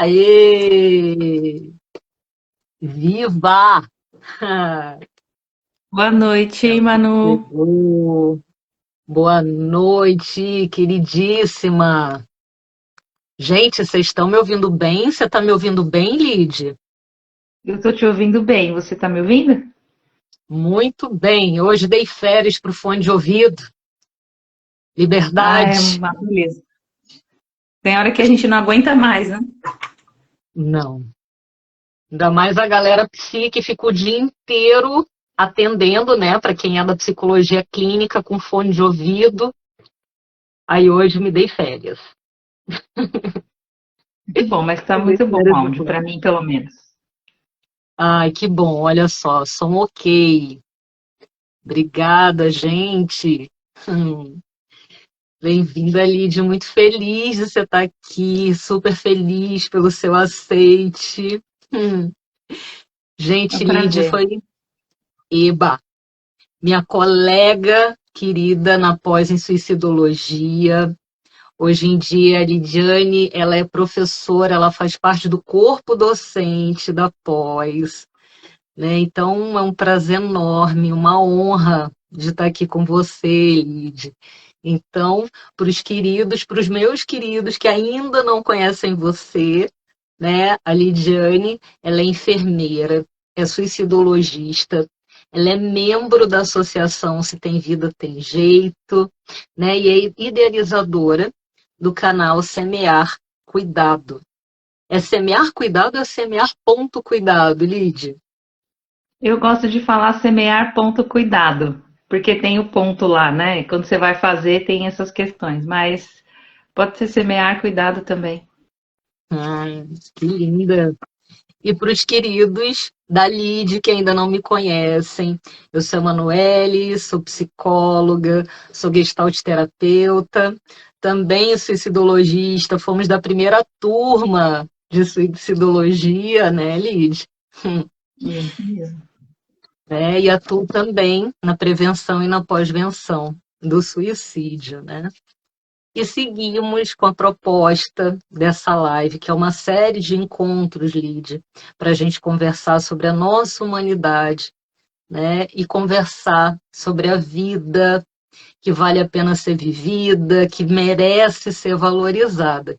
Aê! Viva! Boa noite, Manu. Chegou. Boa noite, queridíssima. Gente, vocês estão me ouvindo bem? Você está me ouvindo bem, Lid? Eu estou te ouvindo bem. Você está me ouvindo? Muito bem. Hoje dei férias para o fone de ouvido. Ah, é Liberdade. uma beleza. Tem hora que a gente não aguenta mais, né? Não. Ainda mais a galera psi que fica o dia inteiro atendendo, né? Para quem é da psicologia clínica com fone de ouvido. Aí hoje me dei férias. Muito bom, mas está Me dei muito bom o férias do áudio, para plano. mim, pelo menos. Ai, que bom, olha só, som ok. Obrigada, gente. Hum, Bem-vinda, Lídia. Muito feliz de você estar aqui, super feliz pelo seu aceite. Hum. É um Gente, Lídia prazer. foi Eba, minha colega querida na pós em suicidologia. Hoje em dia, a Lidiane, ela é professora, ela faz parte do corpo docente da pós. Né? Então, é um prazer enorme, uma honra de estar aqui com você, Lid. Então, para os meus queridos que ainda não conhecem você, né? A Lidiane, ela é enfermeira, é suicidologista, ela é membro da associação Se Tem Vida Tem Jeito, né? E é idealizadora do canal Semear Cuidado. É semear cuidado ou é semear ponto cuidado, Lid? Eu gosto de falar semear ponto cuidado, porque tem o ponto lá, né? Quando você vai fazer, tem essas questões, mas pode ser semear cuidado também. Ai, que linda. E para os queridos da Lide, que ainda não me conhecem, eu sou a Emanuele, sou psicóloga, sou gestalt terapeuta, também suicidologista, fomos da primeira turma de suicidologia, né, Lide? Isso mesmo. E atuo também na prevenção e na pós-venção do suicídio, né? E seguimos com a proposta dessa live, que é uma série de encontros, Lídia, para a gente conversar sobre a nossa humanidade, né? E conversar sobre a vida que vale a pena ser vivida, que merece ser valorizada.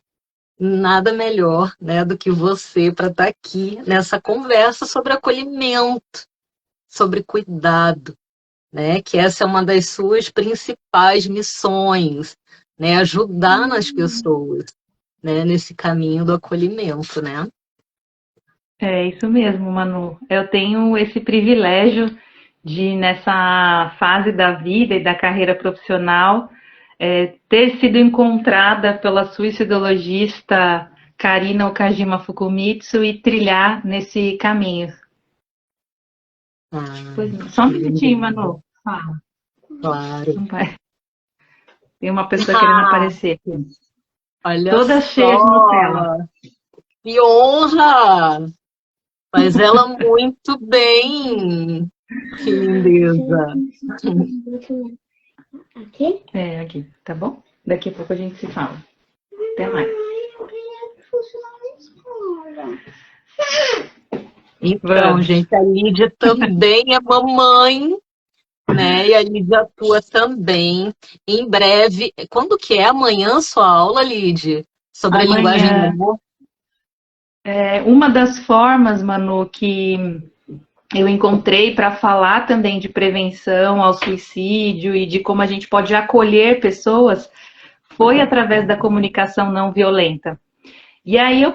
Nada melhor, né, do que você para estar aqui nessa conversa sobre acolhimento, sobre cuidado, né? Que essa é uma das suas principais missões, né? Ajudar nas pessoas, né? Nesse caminho do acolhimento, né? É isso mesmo, Manu. Eu tenho esse privilégio de, nessa fase da vida e da carreira profissional, ter sido encontrada pela suicidologista Karina Okajima Fukumitsu e trilhar nesse caminho. Ah, Pois não. Só um que minutinho, lindo, Manu. Fala. claro. Não vai. Tem uma pessoa querendo Ah, aparecer aqui. olha Toda cheia de Nutella. só, que honra! Faz ela muito bem, que lindeza. Aqui? É, aqui, tá bom? Daqui a pouco a gente se fala. Até mais. Então, Vamos. gente, a Lídia também é mamãe, né? E a Lídia atua também. Em breve, quando que é amanhã sua aula, Lídia? Sobre a linguagem do Amanhã. amor? Uma das formas, Manu, que eu encontrei para falar também de prevenção ao suicídio e de como a gente pode acolher pessoas foi através da comunicação não violenta. E aí eu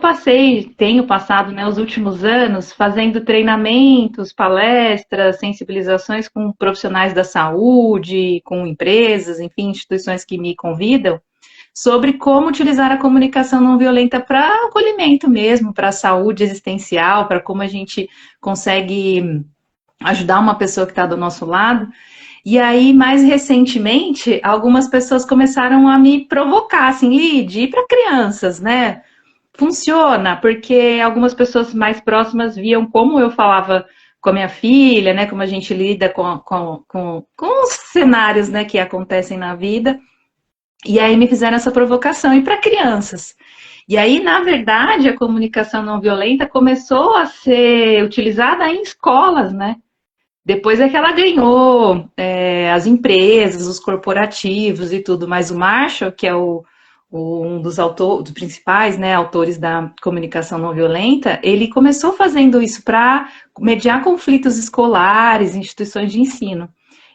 tenho passado, né, os últimos anos fazendo treinamentos, palestras, sensibilizações com profissionais da saúde, com empresas, enfim, instituições que me convidam, sobre como utilizar a comunicação não violenta para acolhimento mesmo, para a saúde existencial, para como a gente consegue ajudar uma pessoa que está do nosso lado. E aí, mais recentemente, algumas pessoas começaram a me provocar, assim, Lid, e para crianças, né? Funciona, porque algumas pessoas mais próximas viam como eu falava com a minha filha, né? Como a gente lida com os cenários, né, que acontecem na vida. E aí me fizeram essa provocação. E para crianças? E aí, na verdade, a comunicação não violenta começou a ser utilizada em escolas, né? Depois é que ela ganhou as empresas, os corporativos e tudo, mas o Marshall, que é um dos principais, né, autores da comunicação não violenta, ele começou fazendo isso para mediar conflitos escolares, instituições de ensino.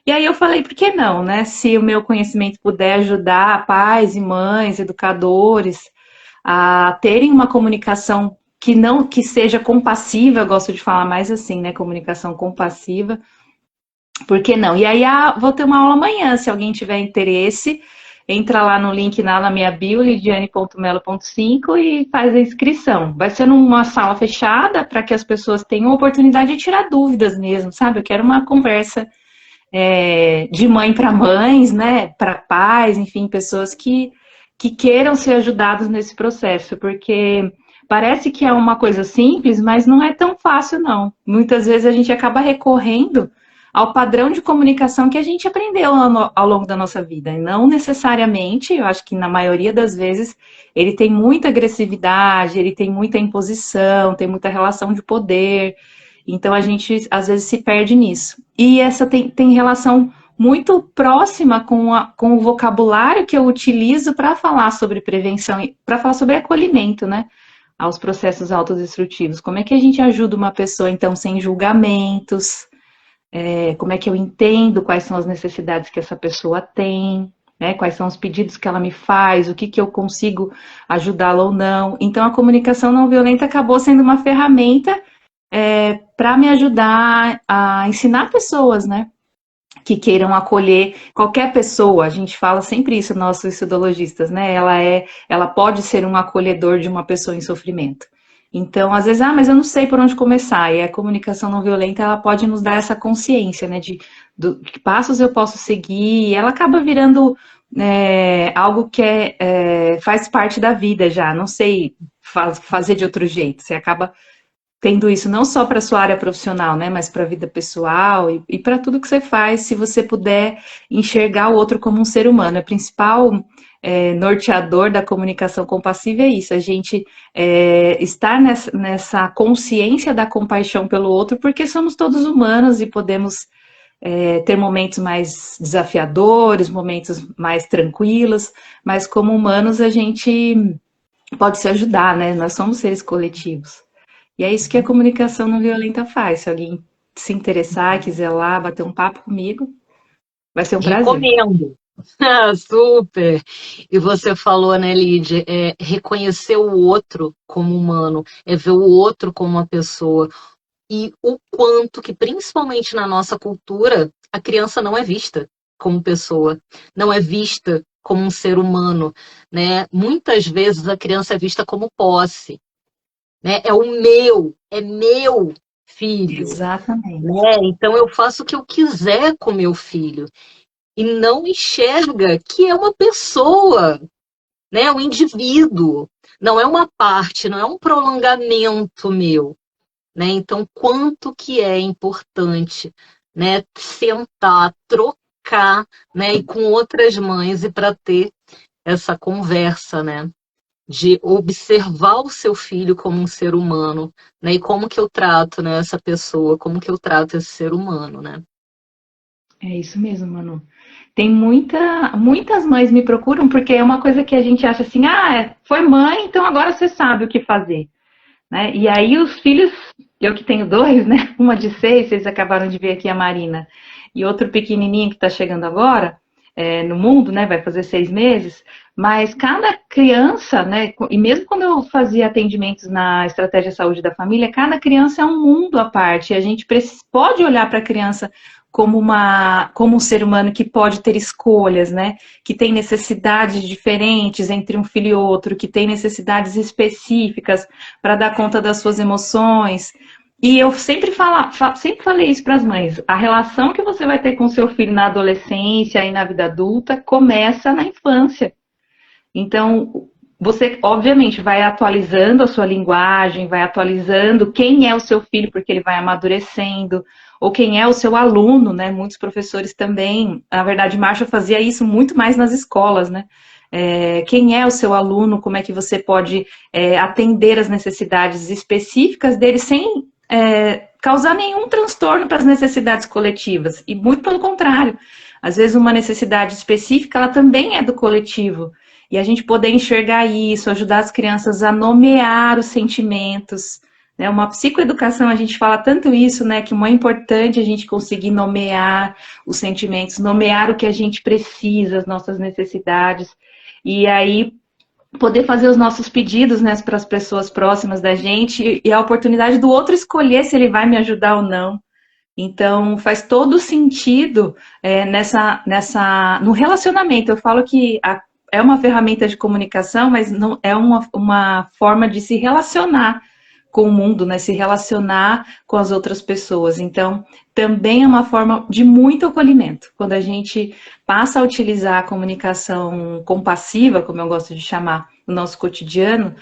E aí eu falei, por que não, né? Se o meu conhecimento puder ajudar pais e mães, educadores, a terem uma comunicação que seja compassiva, eu gosto de falar mais assim, né? Comunicação compassiva, por que não? E aí vou ter uma aula amanhã, se alguém tiver interesse, entra lá no link na minha bio, lidiane.melo.5 e faz a inscrição. Vai ser numa sala fechada para que as pessoas tenham a oportunidade de tirar dúvidas mesmo, sabe? Eu quero uma conversa de mãe para mães, né? Para pais, enfim, pessoas que queiram ser ajudados nesse processo, porque parece que é uma coisa simples, mas não é tão fácil, não. Muitas vezes a gente acaba recorrendo ao padrão de comunicação que a gente aprendeu ao longo da nossa vida. E não necessariamente, eu acho que na maioria das vezes, ele tem muita agressividade, ele tem muita imposição, tem muita relação de poder. Então a gente, às vezes, se perde nisso. E essa tem relação muito próxima com o vocabulário que eu utilizo para falar sobre prevenção, para falar sobre acolhimento, né? Aos processos autodestrutivos. Como é que a gente ajuda uma pessoa, então, sem julgamentos? Como é que eu entendo quais são as necessidades que essa pessoa tem, né? Quais são os pedidos que ela me faz, o que eu consigo ajudá-la ou não. Então, a comunicação não violenta acabou sendo uma ferramenta para me ajudar a ensinar pessoas, né? Que queiram acolher qualquer pessoa. A gente fala sempre isso, nós suicidologistas, né? Ela pode ser um acolhedor de uma pessoa em sofrimento. Então, às vezes, mas eu não sei por onde começar. E a comunicação não violenta, ela pode nos dar essa consciência, né? De que passos eu posso seguir. E ela acaba virando algo que faz parte da vida já. Não sei fazer de outro jeito. Você acaba tendo isso não só para a sua área profissional, né, mas para a vida pessoal e para tudo que você faz, se você puder enxergar o outro como um ser humano. O principal norteador da comunicação compassiva é isso, a gente estar nessa consciência da compaixão pelo outro, porque somos todos humanos e podemos ter momentos mais desafiadores, momentos mais tranquilos, mas como humanos a gente pode se ajudar, né, nós somos seres coletivos. E é isso que a comunicação não violenta faz. Se alguém se interessar, quiser lá bater um papo comigo, vai ser um prazer. Recomendo. Super! E você falou, né, Lídia, reconhecer o outro como humano, ver o outro como uma pessoa. E o quanto que, principalmente na nossa cultura, a criança não é vista como pessoa, não é vista como um ser humano, né? Muitas vezes a criança é vista como posse. Né? É meu filho. Exatamente. Né? Então eu faço o que eu quiser com meu filho. E não enxerga que é uma pessoa, né? Um indivíduo. Não é uma parte, não é um prolongamento meu. Né? Então, quanto que é importante, né? Sentar, trocar, né? E com outras mães e para ter essa conversa, né? De observar o seu filho como um ser humano, né? E como que eu trato, né, essa pessoa, como que eu trato esse ser humano, né? É isso mesmo, Manu. Tem muitas mães me procuram porque é uma coisa que a gente acha assim, foi mãe, então agora você sabe o que fazer. Né? E aí os filhos, eu que tenho dois, né? Uma de 6, vocês acabaram de ver aqui a Marina, e outro pequenininho que está chegando agora, no mundo, né? Vai fazer 6 meses. Mas cada criança, né? E mesmo quando eu fazia atendimentos na estratégia saúde da família, cada criança é um mundo à parte. E a gente pode olhar para a criança como um ser humano que pode ter escolhas, né? Que tem necessidades diferentes entre um filho e outro, que tem necessidades específicas para dar conta das suas emoções. E eu sempre falei isso para as mães. A relação que você vai ter com seu filho na adolescência e na vida adulta começa na infância. Então, você, obviamente, vai atualizando a sua linguagem, vai atualizando quem é o seu filho, porque ele vai amadurecendo, ou quem é o seu aluno, né? Muitos professores também, na verdade, Marshall fazia isso muito mais nas escolas, né? quem é o seu aluno, como é que você pode atender as necessidades específicas dele sem causar nenhum transtorno para as necessidades coletivas. E muito pelo contrário, às vezes uma necessidade específica, ela também é do coletivo. E a gente poder enxergar isso, ajudar as crianças a nomear os sentimentos. Né? Uma psicoeducação, a gente fala tanto isso, né? Que é importante a gente conseguir nomear os sentimentos, nomear o que a gente precisa, as nossas necessidades. E aí poder fazer os nossos pedidos, né, para as pessoas próximas da gente e a oportunidade do outro escolher se ele vai me ajudar ou não. Então, faz todo sentido no relacionamento. Eu falo que é uma ferramenta de comunicação, mas não é uma forma de se relacionar com o mundo, né? Se relacionar com as outras pessoas. Então, também é uma forma de muito acolhimento. Quando a gente passa a utilizar a comunicação compassiva, como eu gosto de chamar, no nosso cotidiano,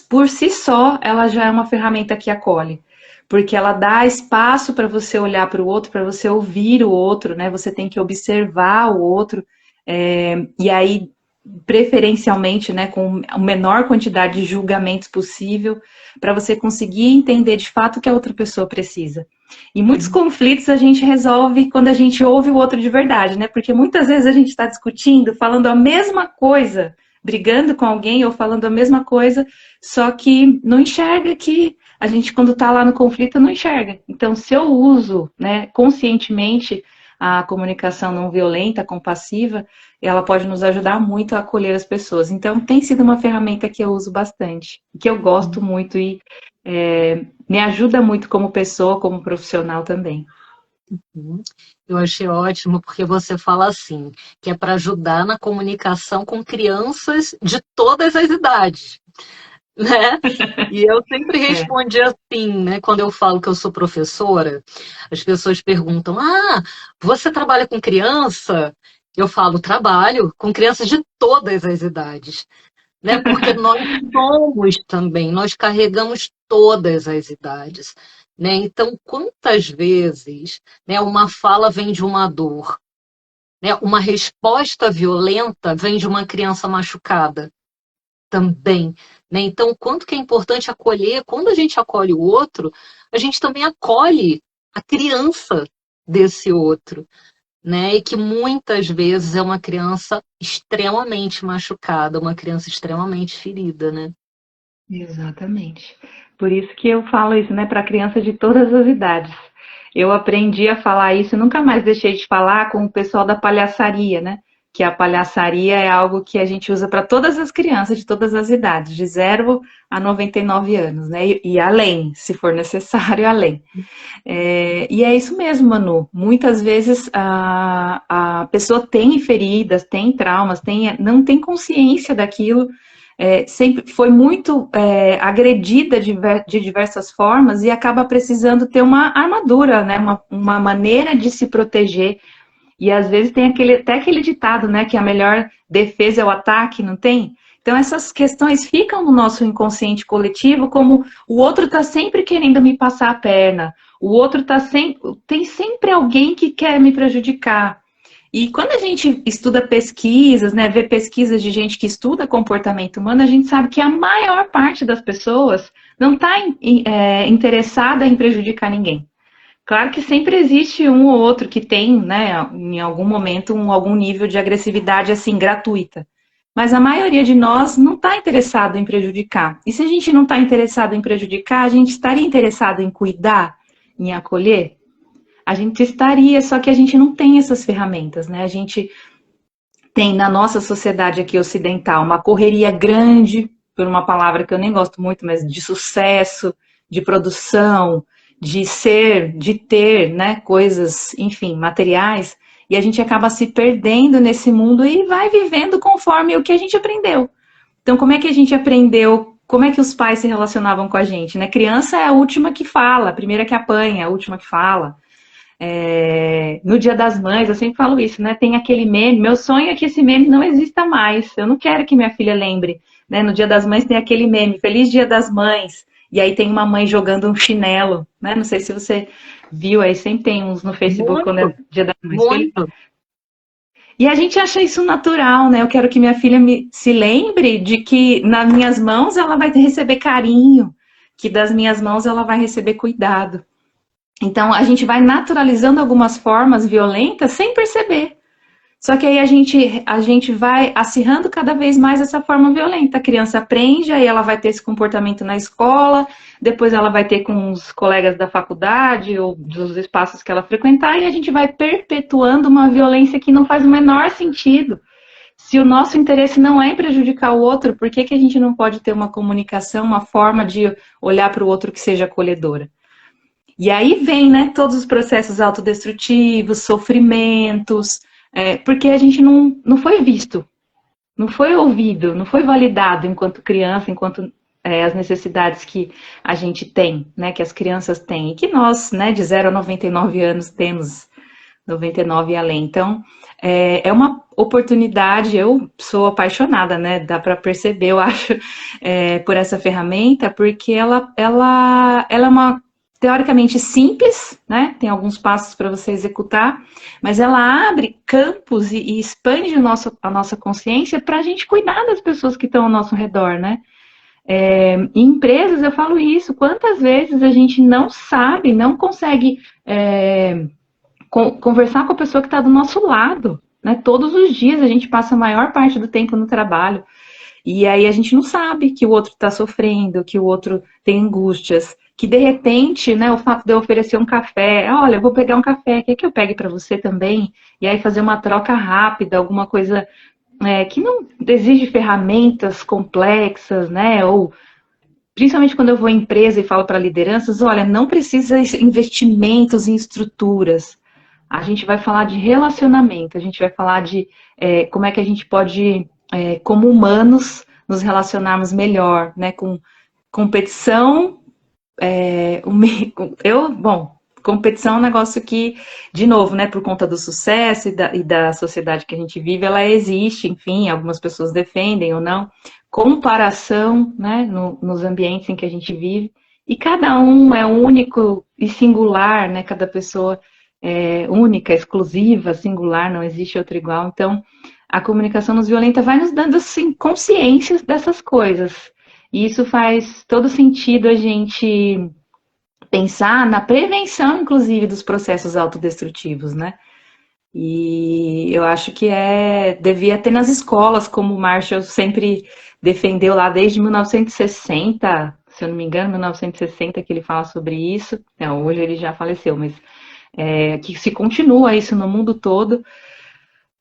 por si só, ela já é uma ferramenta que acolhe. Porque ela dá espaço para você olhar para o outro, para você ouvir o outro, né? Você tem que observar o outro. E aí, preferencialmente, né, com a menor quantidade de julgamentos possível, para você conseguir entender de fato o que a outra pessoa precisa. E muitos conflitos a gente resolve quando a gente ouve o outro de verdade, né? Porque muitas vezes a gente está discutindo, falando a mesma coisa, brigando com alguém ou falando a mesma coisa, só que não enxerga que a gente, quando está lá no conflito, não enxerga. Então, se eu uso, né, conscientemente a comunicação não violenta, compassiva, ela pode nos ajudar muito a acolher as pessoas. Então, tem sido uma ferramenta que eu uso bastante, que eu gosto muito e me ajuda muito como pessoa, como profissional também. Eu achei ótimo porque você fala assim, que é para ajudar na comunicação com crianças de todas as idades, né? E eu sempre respondi assim, né? Quando eu falo que eu sou professora, as pessoas perguntam: ah, você trabalha com criança? Eu falo: trabalho com crianças de todas as idades, né? Porque nós somos também, nós carregamos todas as idades, né? Então, quantas vezes, né, uma fala vem de uma dor, né? Uma resposta violenta vem de uma criança machucada também, né? Então, quanto que é importante acolher, quando a gente acolhe o outro, a gente também acolhe a criança desse outro, né? E que muitas vezes é uma criança extremamente machucada, uma criança extremamente ferida, né? Exatamente. Por isso que eu falo isso, né, para criança de todas as idades. Eu aprendi a falar isso, nunca mais deixei de falar com o pessoal da palhaçaria, né? Que a palhaçaria é algo que a gente usa para todas as crianças de todas as idades, de 0 a 99 anos, né? E além, se for necessário, além. E é isso mesmo, Manu. Muitas vezes a pessoa tem feridas, tem traumas, não tem consciência daquilo, sempre foi muito agredida de diversas formas e acaba precisando ter uma armadura, né? Uma maneira de se proteger. E às vezes tem até aquele ditado, né? Que a melhor defesa é o ataque, não tem? Então essas questões ficam no nosso inconsciente coletivo, como o outro está sempre querendo me passar a perna, o outro tem sempre alguém que quer me prejudicar. E quando a gente estuda pesquisas, né, vê pesquisas de gente que estuda comportamento humano, a gente sabe que a maior parte das pessoas não está interessada em prejudicar ninguém. Claro que sempre existe um ou outro que tem, né, em algum momento, algum nível de agressividade assim, gratuita. Mas a maioria de nós não está interessado em prejudicar. E se a gente não está interessado em prejudicar, a gente estaria interessado em cuidar, em acolher? A gente estaria, só que a gente não tem essas ferramentas, né? A gente tem na nossa sociedade aqui ocidental uma correria grande, por uma palavra que eu nem gosto muito, mas de sucesso, de produção, de ser, de ter, né, coisas, enfim, materiais, e a gente acaba se perdendo nesse mundo e vai vivendo conforme o que a gente aprendeu. Então, como é que a gente aprendeu? Como é que os pais se relacionavam com a gente, né? Criança é a última que fala, a primeira que apanha, a última que fala. No Dia das Mães, eu sempre falo isso, né? Tem aquele meme, meu sonho é que esse meme não exista mais. Eu não quero que minha filha lembre, né? No Dia das Mães tem aquele meme, Feliz Dia das Mães. E aí tem uma mãe jogando um chinelo, né? Não sei se você viu, aí sempre tem uns no Facebook Muito, quando é Dia das Mães. muito. E a gente acha isso natural, né? Eu quero que minha filha se lembre de que nas minhas mãos ela vai receber carinho, que das minhas mãos ela vai receber cuidado. Então a gente vai naturalizando algumas formas violentas sem perceber. Só que aí a gente vai acirrando cada vez mais essa forma violenta. A criança aprende, aí ela vai ter esse comportamento na escola, depois ela vai ter com os colegas da faculdade ou dos espaços que ela frequentar, e a gente vai perpetuando uma violência que não faz o menor sentido. Se o nosso interesse não é em prejudicar o outro, por que a gente não pode ter uma comunicação, uma forma de olhar para o outro que seja acolhedora? E aí vem, né, todos os processos autodestrutivos, sofrimentos, porque a gente não foi visto, não foi ouvido, não foi validado enquanto criança, enquanto as necessidades que a gente tem, né, que as crianças têm, e que nós, né, de 0 a 99 anos, temos 99 e além. Então, é uma oportunidade, eu sou apaixonada, né, dá para perceber, eu acho, por essa ferramenta, porque ela é uma teoricamente simples, né? Tem alguns passos para você executar, mas ela abre campos e expande a nossa consciência para a gente cuidar das pessoas que estão ao nosso redor, né? Em empresas eu falo isso, quantas vezes a gente não sabe, não consegue conversar com a pessoa que está do nosso lado, né? Todos os dias a gente passa a maior parte do tempo no trabalho, e aí a gente não sabe que o outro está sofrendo, que o outro tem angústias, que de repente, né, o fato de eu oferecer um café, olha, eu vou pegar um café, quer que eu pegue para você também? E aí fazer uma troca rápida, alguma coisa que não exige ferramentas complexas, né? Ou principalmente quando eu vou em empresa e falo para lideranças, olha, não precisa de investimentos em estruturas. A gente vai falar de relacionamento, a gente vai falar de como é que a gente pode, como humanos, nos relacionarmos melhor, né? Com competição. Competição é um negócio que, de novo, né, por conta do sucesso e da sociedade que a gente vive, ela existe, enfim, algumas pessoas defendem ou não. Comparação, né, nos ambientes em que a gente vive, e cada um é único e singular, né, cada pessoa é única, exclusiva, singular, não existe outro igual. Então, a comunicação não violenta vai nos dando, assim, consciências dessas coisas. E isso faz todo sentido a gente pensar na prevenção, inclusive, dos processos autodestrutivos, né? E eu acho que devia ter nas escolas, como o Marshall sempre defendeu lá desde 1960, se eu não me engano, 1960 que ele fala sobre isso. Não, hoje ele já faleceu, mas que se continua isso no mundo todo,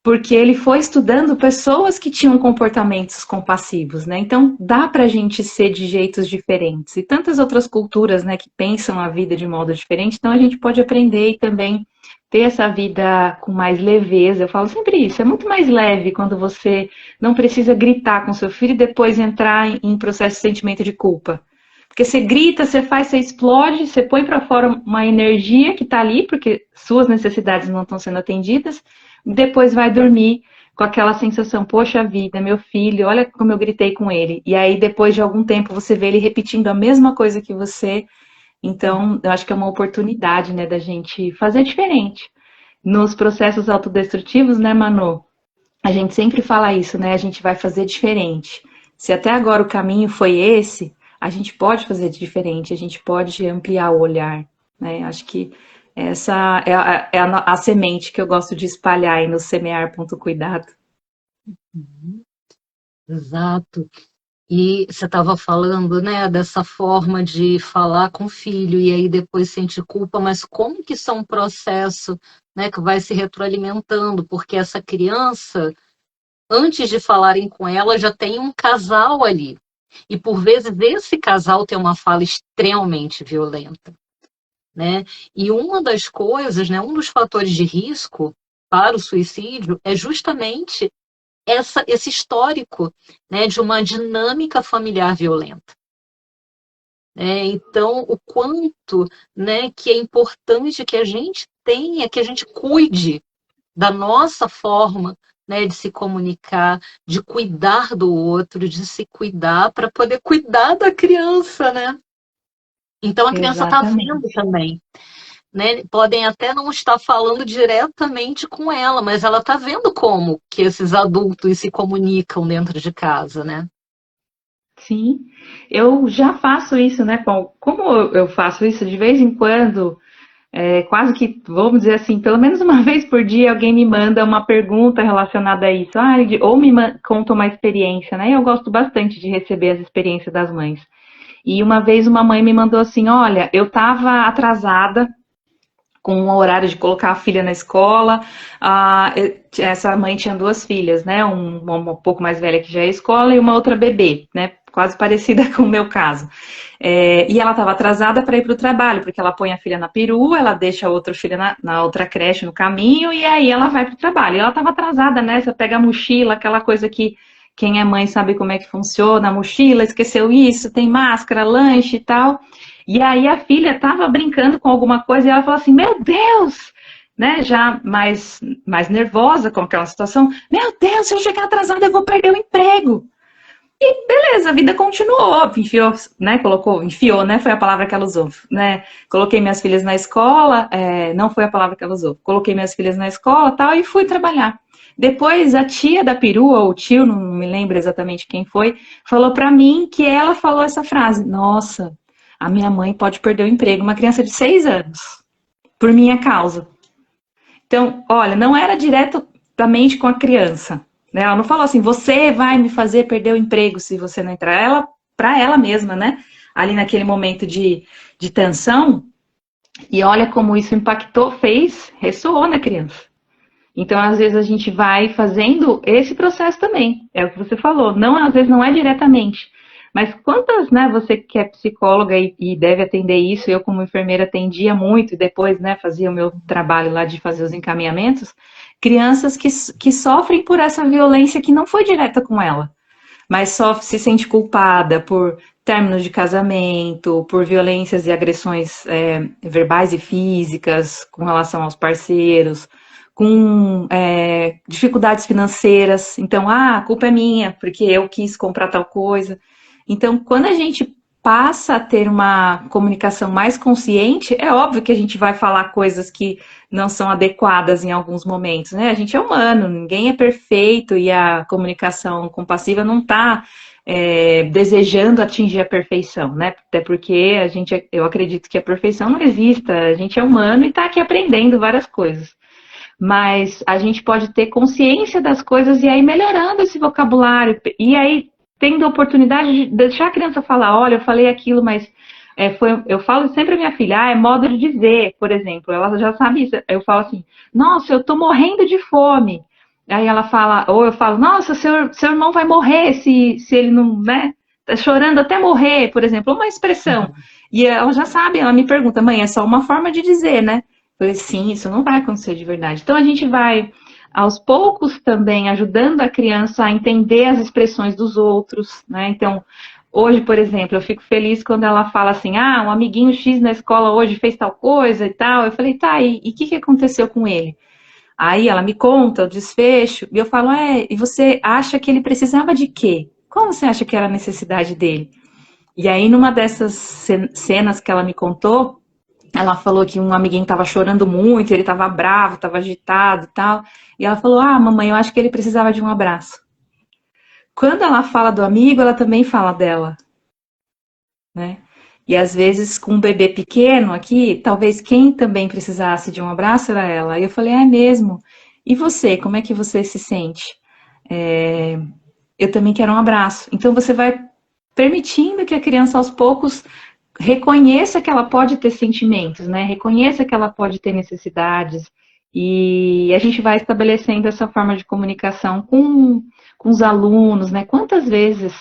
porque ele foi estudando pessoas que tinham comportamentos compassivos, né? Então, dá para a gente ser de jeitos diferentes. E tantas outras culturas, né, que pensam a vida de modo diferente, então a gente pode aprender e também ter essa vida com mais leveza. Eu falo sempre isso, é muito mais leve quando você não precisa gritar com seu filho e depois entrar em processo de sentimento de culpa. Porque você grita, você faz, você explode, você põe para fora uma energia que está ali, porque suas necessidades não estão sendo atendidas, depois vai dormir com aquela sensação, poxa vida, meu filho, olha como eu gritei com ele. E aí, depois de algum tempo, você vê ele repetindo a mesma coisa que você. Então, eu acho que é uma oportunidade, né, da gente fazer diferente. Nos processos autodestrutivos, né, Manu? A gente sempre fala isso, né? A gente vai fazer diferente. Se até agora o caminho foi esse, a gente pode fazer diferente, a gente pode ampliar o olhar, né? Acho que essa é a semente que eu gosto de espalhar aí no semear.cuidado. Exato. E você estava falando, né, dessa forma de falar com o filho e aí depois sentir culpa, mas como que isso é um processo, né, que vai se retroalimentando? Porque essa criança, antes de falarem com ela, já tem um casal ali. E por vezes esse casal tem uma fala extremamente violenta, né? E uma das coisas, né, um dos fatores de risco para o suicídio é justamente esse histórico, né, de uma dinâmica familiar violenta. Então, o quanto, né, que é importante que a gente tenha, que a gente cuide da nossa forma, né, de se comunicar, de cuidar do outro, de se cuidar para poder cuidar da criança, né? Então a criança está vendo também. né? Podem até não estar falando diretamente com ela, mas ela está vendo como que esses adultos se comunicam dentro de casa, né? Sim, eu já faço isso, né, Paulo? Como eu faço isso de vez em quando, quase que, vamos dizer assim, pelo menos uma vez por dia alguém me manda uma pergunta relacionada a isso, ou conta uma experiência, né? Eu gosto bastante de receber as experiências das mães. E uma vez uma mãe me mandou assim, olha, eu estava atrasada com o horário de colocar a filha na escola. Essa mãe tinha duas filhas, né? Uma um pouco mais velha que já é escola e uma outra bebê, né? Quase parecida com o meu caso. E ela estava atrasada para ir para o trabalho, porque ela põe a filha na perua, ela deixa a outra filha na outra creche no caminho e aí ela vai para o trabalho. E ela estava atrasada, né? Você pega a mochila, aquela coisa que quem é mãe sabe como é que funciona, a mochila, esqueceu isso, tem máscara, lanche e tal. E aí a filha estava brincando com alguma coisa e ela falou assim, meu Deus! Né, já mais nervosa com aquela situação, meu Deus, se eu chegar atrasada eu vou perder o emprego. E beleza, a vida continuou, enfiou, né, foi a palavra que ela usou, né, coloquei minhas filhas na escola, não foi a palavra que ela usou, coloquei minhas filhas na escola tal, e fui trabalhar. Depois a tia da perua, ou o tio, não me lembro exatamente quem foi, falou para mim que ela falou essa frase, nossa, a minha mãe pode perder o emprego, uma criança de 6 anos, por minha causa. Então, olha, não era diretamente com a criança, né? Ela não falou assim, você vai me fazer perder o emprego se você não entrar. Ela, para ela mesma, né? Ali naquele momento de tensão, e olha como isso impactou, ressoou na criança. Então, às vezes, a gente vai fazendo esse processo também. É o que você falou. Não, às vezes não é diretamente. Mas quantas, né, você que é psicóloga e deve atender isso, eu como enfermeira atendia muito, e depois, né, fazia o meu trabalho lá de fazer os encaminhamentos, crianças que sofrem por essa violência que não foi direta com ela, mas só se sente culpada por términos de casamento, por violências e agressões verbais e físicas com relação aos parceiros, com dificuldades financeiras. Então, a culpa é minha, porque eu quis comprar tal coisa. Então, quando a gente passa a ter uma comunicação mais consciente, é óbvio que a gente vai falar coisas que não são adequadas em alguns momentos, né? A gente é humano, ninguém é perfeito e a comunicação compassiva não está desejando atingir a perfeição, né? Até porque eu acredito que a perfeição não exista, a gente é humano e está aqui aprendendo várias coisas. Mas a gente pode ter consciência das coisas e aí melhorando esse vocabulário, e aí tendo a oportunidade de deixar a criança falar, olha, eu falei aquilo, mas eu falo sempre à minha filha, é modo de dizer, por exemplo, ela já sabe isso, eu falo assim, nossa, eu tô morrendo de fome. Aí ela fala, ou eu falo, nossa, seu irmão vai morrer se ele não, né, tá chorando até morrer, por exemplo, uma expressão. E ela já sabe, ela me pergunta, mãe, é só uma forma de dizer, né? Eu falei, sim, isso não vai acontecer de verdade. Então a gente vai aos poucos também ajudando a criança a entender as expressões dos outros, né? Então, hoje, por exemplo, eu fico feliz quando ela fala assim, um amiguinho X na escola hoje fez tal coisa e tal. Eu falei, tá, e o que aconteceu com ele? Aí ela me conta o desfecho, e eu falo, e você acha que ele precisava de quê? Como você acha que era a necessidade dele? E aí, numa dessas cenas que ela me contou, ela falou que um amiguinho estava chorando muito, ele estava bravo, estava agitado e tal. E ela falou, mamãe, eu acho que ele precisava de um abraço. Quando ela fala do amigo, ela também fala dela, né? E às vezes, com um bebê pequeno aqui, talvez quem também precisasse de um abraço era ela. E eu falei, é mesmo? E você, como é que você se sente? Eu também quero um abraço. Então, você vai permitindo que a criança, aos poucos, reconheça que ela pode ter sentimentos, né? Reconheça que ela pode ter necessidades. E a gente vai estabelecendo essa forma de comunicação com os alunos, né? Quantas vezes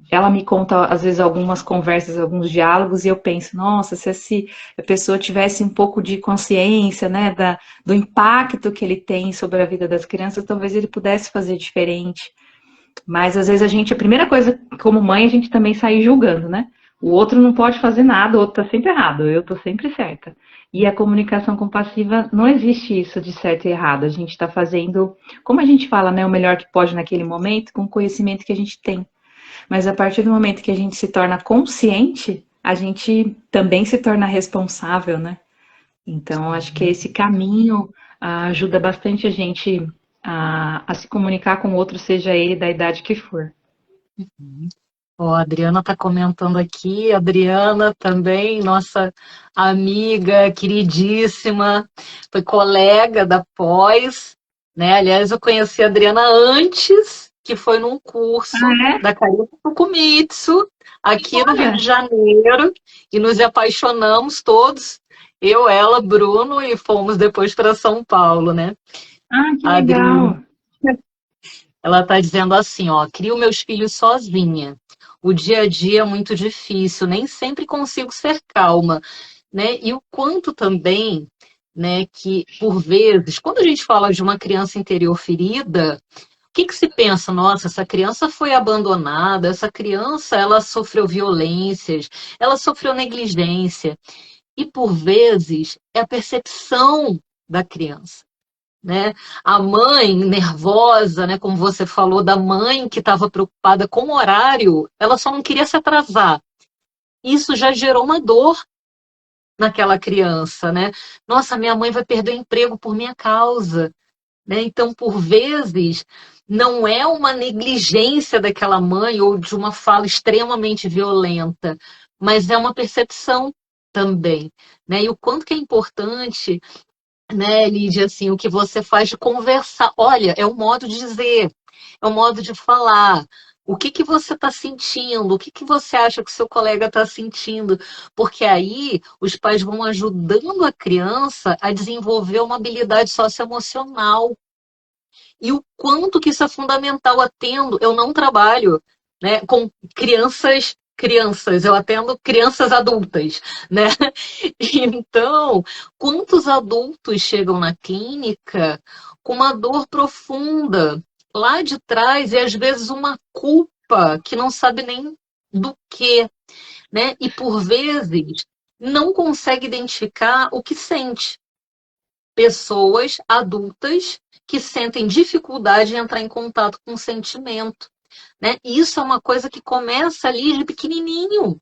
ela me conta, às vezes, algumas conversas, alguns diálogos, e eu penso, nossa, se a pessoa tivesse um pouco de consciência, né, do impacto que ele tem sobre a vida das crianças, talvez ele pudesse fazer diferente. Mas, às vezes, a primeira coisa, como mãe, a gente também sai julgando, né? O outro não pode fazer nada, o outro tá sempre errado, eu tô sempre certa. E a comunicação compassiva, não existe isso de certo e errado. A gente está fazendo, como a gente fala, né, o melhor que pode naquele momento, com o conhecimento que a gente tem. Mas a partir do momento que a gente se torna consciente, a gente também se torna responsável, né? Então, acho que esse caminho ajuda bastante a gente a se comunicar com o outro, seja ele da idade que for. Ó, a Adriana está comentando aqui, a Adriana também, nossa amiga, queridíssima, foi colega da pós, né? Aliás, eu conheci a Adriana antes, que foi num curso Ah, é? da Carita Fukumitsu, aqui no Rio Olha, de Janeiro, e nos apaixonamos todos, eu, ela, Bruno, e fomos depois para São Paulo, né? que A Adri, legal. ela está dizendo assim, ó, crio meus filhos sozinha. O dia a dia é muito difícil, nem sempre consigo ser calma, né? E o quanto também, né, que por vezes, quando a gente fala de uma criança interior ferida, o que que se pensa? Nossa, essa criança foi abandonada, essa criança, ela sofreu violências, ela sofreu negligência. E por vezes é a percepção da criança, né? A mãe nervosa, né, como você falou, da mãe que estava preocupada com o horário, ela só não queria se atrasar. Isso já gerou uma dor naquela criança, né? Nossa, minha mãe vai perder o emprego por minha causa, né? Então, por vezes, não é uma negligência daquela mãe ou de uma fala extremamente violenta, mas é uma percepção também, né? E o quanto que é importante, né, Lídia, assim, o que você faz de conversar. Olha, é um modo de dizer, é um modo de falar. O que que você está sentindo? O que que você acha que o seu colega está sentindo? Porque aí os pais vão ajudando a criança a desenvolver uma habilidade socioemocional. E o quanto que isso é fundamental. Atendo, eu não trabalho, né, com crianças, eu atendo crianças adultas, né? Então, quantos adultos chegam na clínica com uma dor profunda lá de trás e às vezes uma culpa que não sabe nem do que, né? E por vezes não consegue identificar o que sente. Pessoas adultas que sentem dificuldade em entrar em contato com o sentimento, né? E isso é uma coisa que começa ali de pequenininho,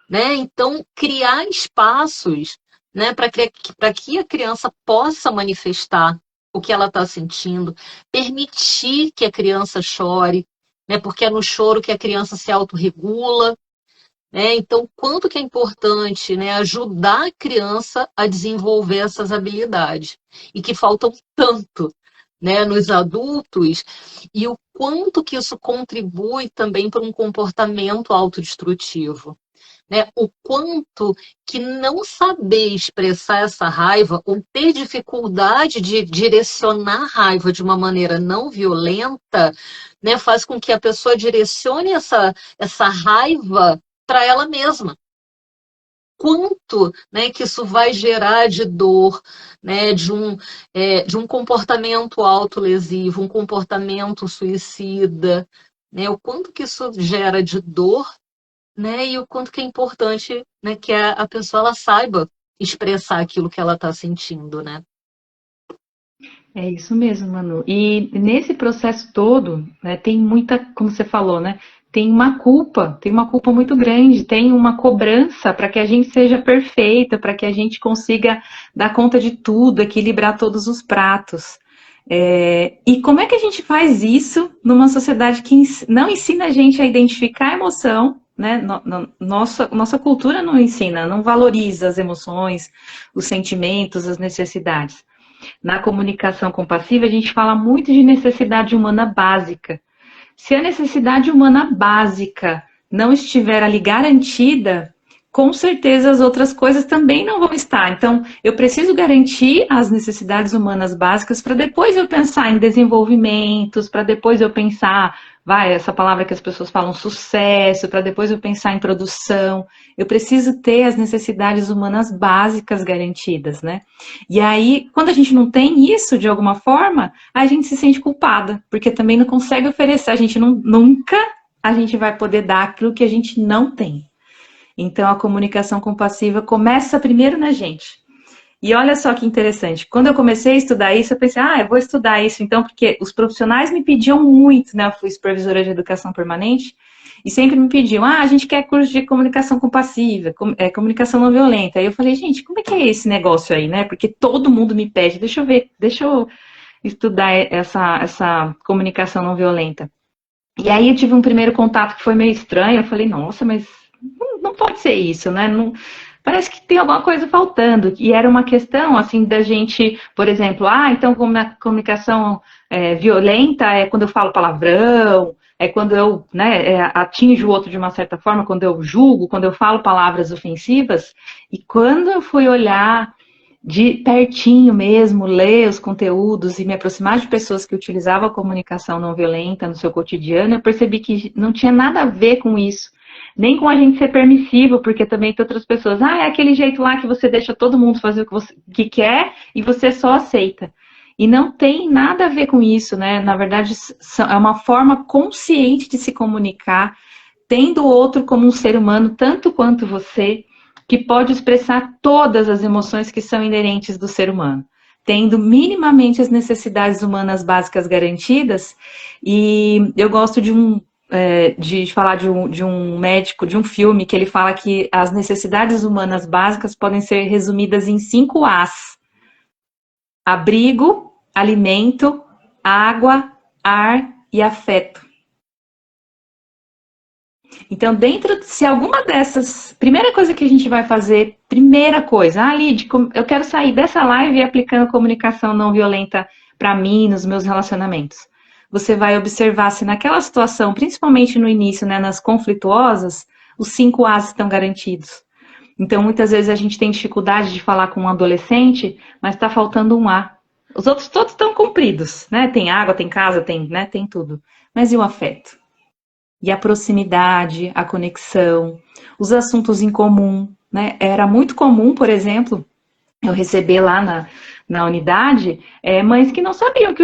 né? Então, criar espaços, né, para que a criança possa manifestar o que ela está sentindo, permitir que a criança chore, né? Porque é no choro que a criança se autorregula, né? Então, quanto que é importante, né, ajudar a criança a desenvolver essas habilidades e que faltam tanto, né, nos adultos, e o quanto que isso contribui também para um comportamento autodestrutivo, né? O quanto que não saber expressar essa raiva ou ter dificuldade de direcionar a raiva de uma maneira não violenta, né, faz com que a pessoa direcione essa raiva para ela mesma. Quanto, né, que isso vai gerar de dor, né, de um comportamento autolesivo, um comportamento suicida, né, o quanto que isso gera de dor, né, e o quanto que é importante, né, que a pessoa ela saiba expressar aquilo que ela está sentindo, né? É isso mesmo, Manu. E nesse processo todo, né, tem muita, como você falou, né? Tem uma culpa muito grande, tem uma cobrança para que a gente seja perfeita, para que a gente consiga dar conta de tudo, equilibrar todos os pratos. E como é que a gente faz isso numa sociedade que não ensina a gente a identificar a emoção, né? Nossa cultura não ensina, não valoriza as emoções, os sentimentos, as necessidades. Na comunicação compassiva, a gente fala muito de necessidade humana básica. Se a necessidade humana básica não estiver ali garantida, com certeza as outras coisas também não vão estar. Então, eu preciso garantir as necessidades humanas básicas para depois eu pensar em desenvolvimentos, para depois eu pensar, essa palavra que as pessoas falam, sucesso, para depois eu pensar em produção. Eu preciso ter as necessidades humanas básicas garantidas, né? E aí, quando a gente não tem isso de alguma forma, a gente se sente culpada, porque também não consegue oferecer, nunca a gente vai poder dar aquilo que a gente não tem. Então, a comunicação compassiva começa primeiro na gente. E olha só que interessante, quando eu comecei a estudar isso, eu pensei, eu vou estudar isso então, porque os profissionais me pediam muito, né? Eu fui supervisora de educação permanente, e sempre me pediam, a gente quer curso de comunicação compassiva, comunicação não violenta. Aí eu falei, gente, como é que é esse negócio aí, né? Porque todo mundo me pede, deixa eu ver, deixa eu estudar essa comunicação não violenta. E aí eu tive um primeiro contato que foi meio estranho, eu falei, nossa, mas não pode ser isso, né? Não, parece que tem alguma coisa faltando. E era uma questão, assim, da gente, por exemplo, então como a comunicação violenta é quando eu falo palavrão, é quando eu, né, atinjo o outro de uma certa forma, quando eu julgo, quando eu falo palavras ofensivas. E quando eu fui olhar de pertinho mesmo, ler os conteúdos e me aproximar de pessoas que utilizavam a comunicação não violenta no seu cotidiano, eu percebi que não tinha nada a ver com isso. Nem com a gente ser permissivo, porque também tem outras pessoas, é aquele jeito lá que você deixa todo mundo fazer o que você quer e você só aceita. E não tem nada a ver com isso, né? Na verdade, é uma forma consciente de se comunicar, tendo o outro como um ser humano, tanto quanto você, que pode expressar todas as emoções que são inerentes do ser humano, tendo minimamente as necessidades humanas básicas garantidas. E eu gosto de falar de um médico, de um filme, que ele fala que as necessidades humanas básicas podem ser resumidas em 5 As: abrigo, alimento, água, ar e afeto. Então, se alguma dessas, primeira coisa que a gente vai fazer, primeira coisa, Lid, eu quero sair dessa live aplicando comunicação não violenta para mim, nos meus relacionamentos. Você vai observar se naquela situação, principalmente no início, né, nas conflituosas, os 5 As estão garantidos. Então, muitas vezes a gente tem dificuldade de falar com um adolescente, mas está faltando um A. Os outros todos estão cumpridos, né? Tem água, tem casa, tem tudo. Mas e o afeto? E a proximidade, a conexão, os assuntos em comum, né? Era muito comum, por exemplo, eu receber lá na unidade mães que não sabiam o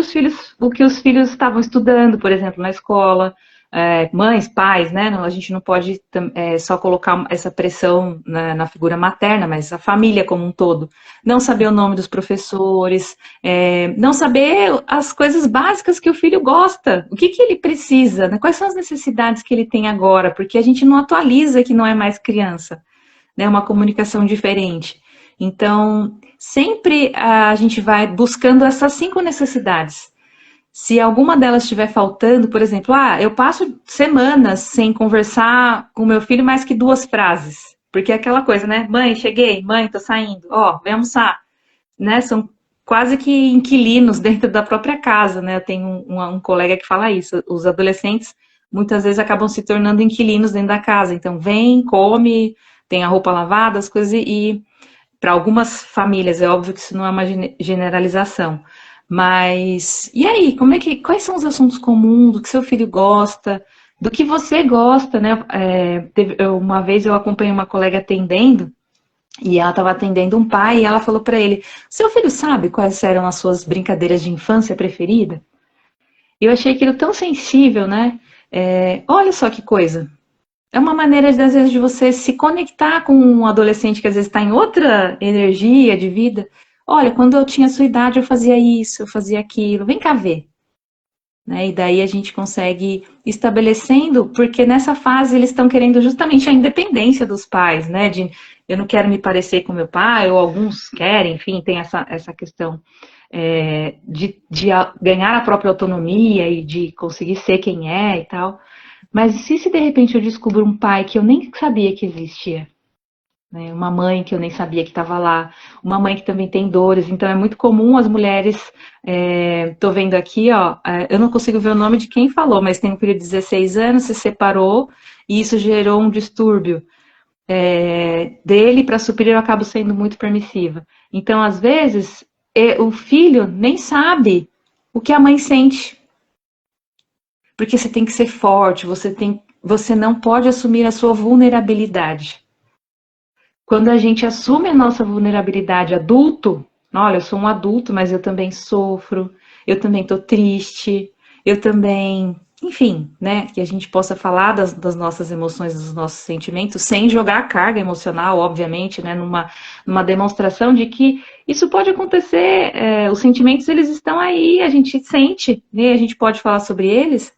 que os filhos estavam estudando, por exemplo, na escola. Mães, pais, né? A gente não pode só colocar essa pressão na figura materna, mas a família como um todo. Não saber o nome dos professores, não saber as coisas básicas que o filho gosta, o que ele precisa, né? Quais são as necessidades que ele tem agora, porque a gente não atualiza que não é mais criança, né? Uma comunicação diferente. Então, sempre a gente vai buscando essas 5 necessidades. Se alguma delas estiver faltando, por exemplo, eu passo semanas sem conversar com meu filho mais que 2 frases. Porque é aquela coisa, né? Mãe, cheguei. Mãe, tô saindo. Vem almoçar. Né? São quase que inquilinos dentro da própria casa, né? Eu tenho um colega que fala isso. Os adolescentes, muitas vezes, acabam se tornando inquilinos dentro da casa. Então, vem, come, tem a roupa lavada, as coisas. E para algumas famílias, é óbvio que isso não é uma generalização. Mas, e aí, quais são os assuntos comuns, do que seu filho gosta, do que você gosta, né? Uma vez eu acompanhei uma colega atendendo, e ela estava atendendo um pai, e ela falou para ele, seu filho sabe quais eram as suas brincadeiras de infância preferida? Eu achei aquilo tão sensível, né? Olha só que coisa. É uma maneira, às vezes, de você se conectar com um adolescente que às vezes está em outra energia de vida. Olha, quando eu tinha a sua idade, eu fazia isso, eu fazia aquilo. Vem cá ver. Né? E daí a gente consegue estabelecendo, porque nessa fase eles estão querendo justamente a independência dos pais, né? Eu não quero me parecer com meu pai, ou alguns querem, enfim, tem essa questão de ganhar a própria autonomia e de conseguir ser quem é e tal. Mas se de repente eu descubro um pai que eu nem sabia que existia, né? Uma mãe que eu nem sabia que estava lá, uma mãe que também tem dores, então é muito comum as mulheres, tô vendo aqui, eu não consigo ver o nome de quem falou, mas tem um filho de 16 anos, se separou, e isso gerou um distúrbio dele. Para suprir, eu acabo sendo muito permissiva. Então, às vezes, o filho nem sabe o que a mãe sente. Porque você tem que ser forte, você não pode assumir a sua vulnerabilidade. Quando a gente assume a nossa vulnerabilidade adulto, olha, eu sou um adulto, mas eu também sofro, eu também estou triste, eu também, enfim, né, que a gente possa falar das nossas emoções, dos nossos sentimentos, sem jogar a carga emocional, obviamente, né, numa demonstração de que isso pode acontecer, os sentimentos, eles estão aí, a gente sente, né, a gente pode falar sobre eles,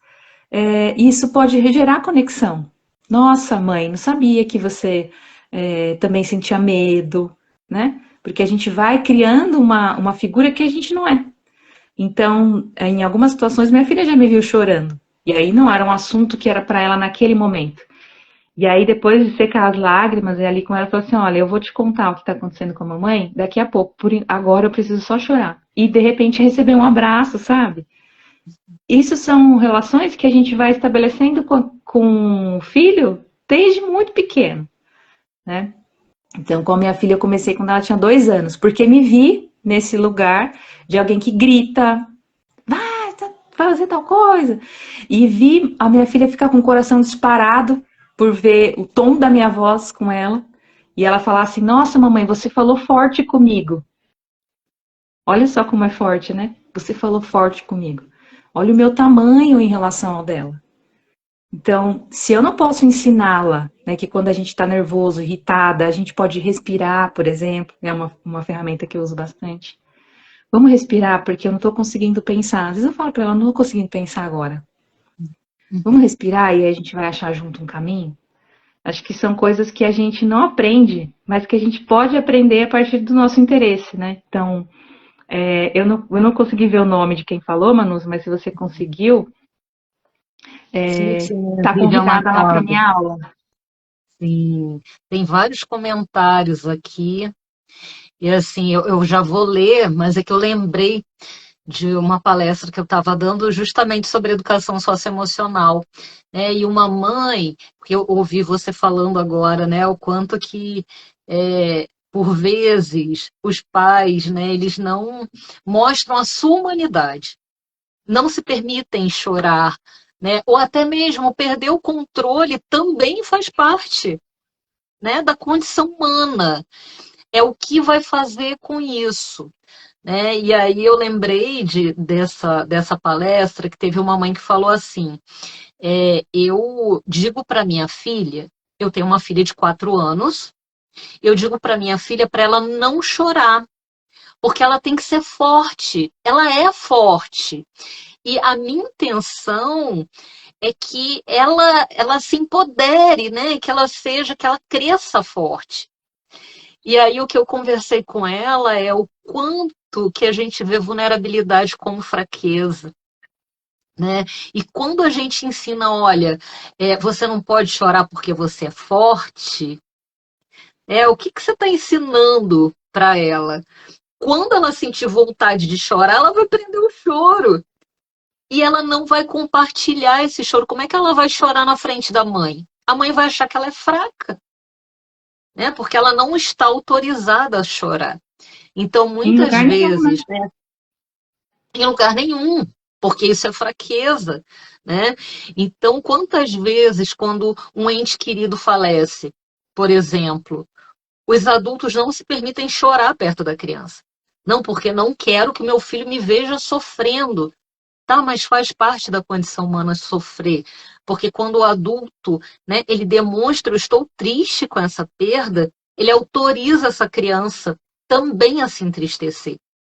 isso pode gerar conexão. Nossa, mãe, não sabia que você também sentia medo, né? Porque a gente vai criando uma figura que a gente não é. Então, em algumas situações, minha filha já me viu chorando. E aí não era um assunto que era para ela naquele momento. E aí, depois de secar as lágrimas, e ali com ela, falou assim: olha, eu vou te contar o que está acontecendo com a mamãe daqui a pouco. Agora eu preciso só chorar. E de repente receber um abraço, sabe? Isso são relações que a gente vai estabelecendo com o filho desde muito pequeno, né? Então, com a minha filha, eu comecei quando ela tinha 2 anos, porque me vi nesse lugar de alguém que grita, vai fazer tal coisa. E vi a minha filha ficar com o coração disparado por ver o tom da minha voz com ela. E ela falar assim: nossa, mamãe, você falou forte comigo. Olha só como é forte, né? Você falou forte comigo. Olha o meu tamanho em relação ao dela. Então, se eu não posso ensiná-la, né, que quando a gente está nervoso, irritada, a gente pode respirar, por exemplo, é uma ferramenta que eu uso bastante. Vamos respirar, porque eu não estou conseguindo pensar. Às vezes eu falo para ela: não estou conseguindo pensar agora. Vamos respirar e aí a gente vai achar junto um caminho? Acho que são coisas que a gente não aprende, mas que a gente pode aprender a partir do nosso interesse, né? Então, eu não consegui ver o nome de quem falou, Manus, mas se você conseguiu, Sim, sim, tá Vivian convidada lá para Machado. minha aula. Sim, tem vários comentários aqui. E assim, eu já vou ler, mas é que eu lembrei de uma palestra que eu estava dando justamente sobre educação socioemocional, né? E uma mãe, porque eu ouvi você falando agora, né? O quanto que, por vezes, os pais, né? Eles não mostram a sua humanidade, não se permitem chorar, né? Ou até mesmo perder o controle também faz parte, né? Da condição humana. É o que vai fazer com isso, né? E aí eu lembrei dessa palestra que teve uma mãe que falou assim: eu digo para minha filha, eu tenho uma filha de 4 anos, eu digo para minha filha para ela não chorar, porque ela tem que ser forte, ela é forte. E a minha intenção é que ela se empodere, né? Que ela cresça forte. E aí o que eu conversei com ela é o quanto que a gente vê vulnerabilidade como fraqueza, né? E quando a gente ensina, olha, você não pode chorar porque você é forte, o que que você está ensinando para ela? Quando ela sentir vontade de chorar, ela vai prender o choro. E ela não vai compartilhar esse choro. Como é que ela vai chorar na frente da mãe? A mãe vai achar que ela é fraca, né? Porque ela não está autorizada a chorar. Então, Em muitas lugar nenhum, né? vezes, né, em lugar nenhum, porque isso é fraqueza, né? Então, quantas vezes, quando um ente querido falece, por exemplo, os adultos não se permitem chorar perto da criança. Não, porque não quero que meu filho me veja sofrendo. Tá, mas faz parte da condição humana sofrer. Porque quando o adulto, né, ele demonstra: eu estou triste com essa perda, ele autoriza essa criança também a se entristecer.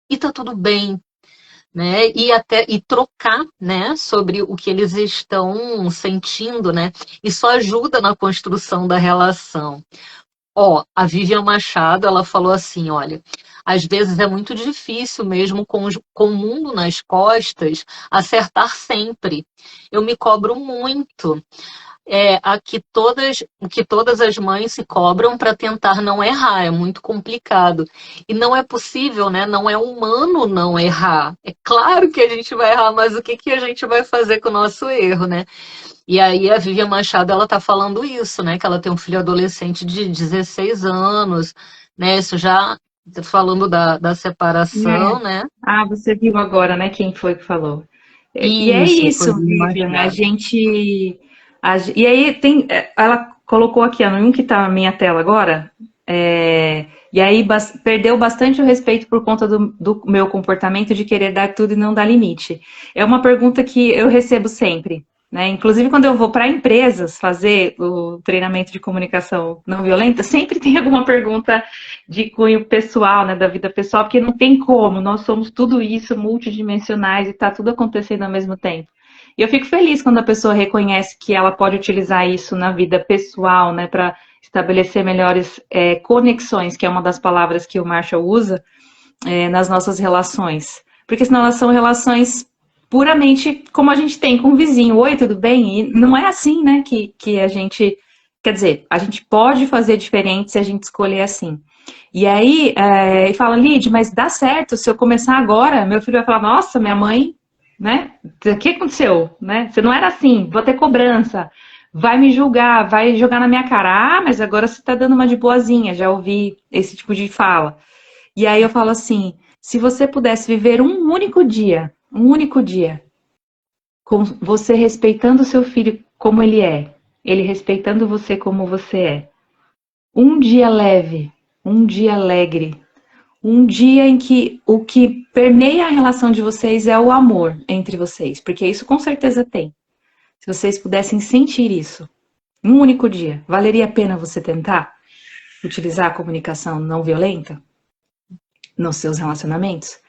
E tá tudo bem, né? E trocar, né, sobre o que eles estão sentindo, né? Isso ajuda na construção da relação. A Vivian Machado, ela falou assim, olha, às vezes é muito difícil mesmo com o mundo nas costas acertar sempre. Eu me cobro muito. Que todas as mães se cobram para tentar não errar, é muito complicado. E não é possível, né? Não é humano não errar. É claro que a gente vai errar, mas o que, que a gente vai fazer com o nosso erro, né? E aí a Vivian Machado, ela tá falando isso, né? Que ela tem um filho adolescente de 16 anos, né? Isso já falando da separação, né? Ah, você viu agora, né, quem foi que falou. E é Isso, foi isso, Vivian Vivian, a Machado. gente... E aí tem... Ela colocou aqui, ó, um que tá na minha tela agora, e aí perdeu bastante o respeito por conta do meu comportamento de querer dar tudo e não dar limite. É uma pergunta que eu recebo sempre, né? Inclusive quando eu vou para empresas fazer o treinamento de comunicação não violenta, sempre tem alguma pergunta de cunho pessoal, né, da vida pessoal, porque não tem como, nós somos tudo isso, multidimensionais e está tudo acontecendo ao mesmo tempo. E eu fico feliz quando a pessoa reconhece que ela pode utilizar isso na vida pessoal, né, para estabelecer melhores conexões, que é uma das palavras que o Marshall usa, nas nossas relações. Porque senão elas são relações puramente como a gente tem com o vizinho. Oi, tudo bem? E não é assim, né, que a gente... Quer dizer, a gente pode fazer diferente se a gente escolher assim. E aí, fala, Lid, mas dá certo, se eu começar agora, meu filho vai falar, nossa, minha mãe, né, o que aconteceu? Né? Você não era assim, vou ter cobrança, vai me julgar, vai jogar na minha cara, ah, mas agora você tá dando uma de boazinha, já ouvi esse tipo de fala. E aí eu falo assim, se você pudesse viver um único dia, com você respeitando o seu filho como ele respeitando você como você é, um dia leve, um dia alegre, um dia em que o que permeia a relação de vocês é o amor entre vocês, porque isso com certeza tem. Se vocês pudessem sentir isso, um único dia, valeria a pena você tentar utilizar a comunicação não violenta nos seus relacionamentos?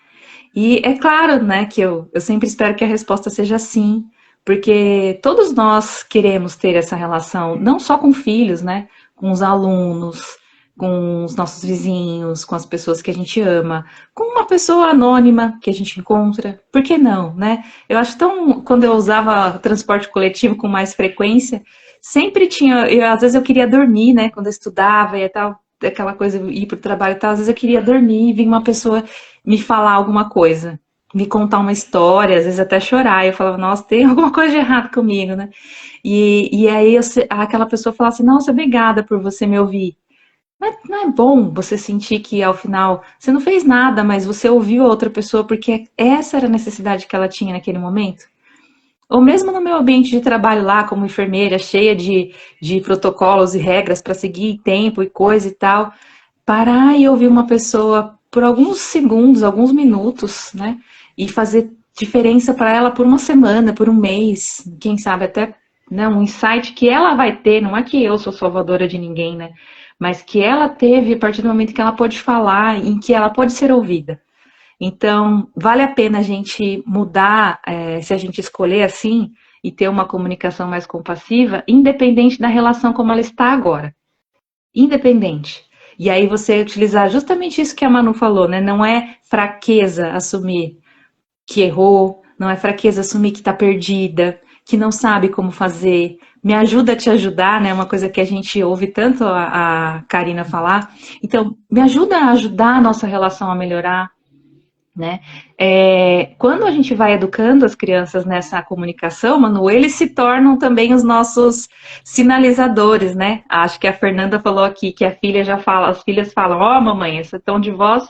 E é claro, né, que eu sempre espero que a resposta seja sim, porque todos nós queremos ter essa relação, não só com filhos, né, com os alunos, com os nossos vizinhos, com as pessoas que a gente ama, com uma pessoa anônima que a gente encontra, por que não, né? Eu acho tão, quando eu usava transporte coletivo com mais frequência, sempre tinha, às vezes eu queria dormir, né, quando eu estudava e tal, aquela coisa, ir para o trabalho e tal, às vezes eu queria dormir e vinha uma pessoa me falar alguma coisa, me contar uma história, às vezes até chorar. Eu falava, nossa, tem alguma coisa de errado comigo, né? E aí aquela pessoa falava assim, nossa, obrigada por você me ouvir. Mas não é bom você sentir que ao final você não fez nada, mas você ouviu a outra pessoa porque essa era a necessidade que ela tinha naquele momento? Ou mesmo no meu ambiente de trabalho lá, como enfermeira, cheia de protocolos e regras para seguir tempo e coisa e tal, parar e ouvir uma pessoa por alguns segundos, alguns minutos, né? E fazer diferença para ela por uma semana, por um mês, quem sabe até, né, um insight que ela vai ter, não é que eu sou salvadora de ninguém, né? Mas que ela teve a partir do momento que ela pode falar, em que ela pode ser ouvida. Então, vale a pena a gente mudar, se a gente escolher assim, e ter uma comunicação mais compassiva, independente da relação como ela está agora. Independente. E aí você utilizar justamente isso que a Manu falou, né? Não é fraqueza assumir que errou, não é fraqueza assumir que está perdida, que não sabe como fazer. Me ajuda a te ajudar, né? Uma coisa que a gente ouve tanto a Karina falar. Então, me ajuda a ajudar a nossa relação a melhorar, né? Quando a gente vai educando as crianças nessa comunicação, Manu, eles se tornam também os nossos sinalizadores, né? Acho que a Fernanda falou aqui que a filha já fala, as filhas falam, ó, mamãe, esse tom de voz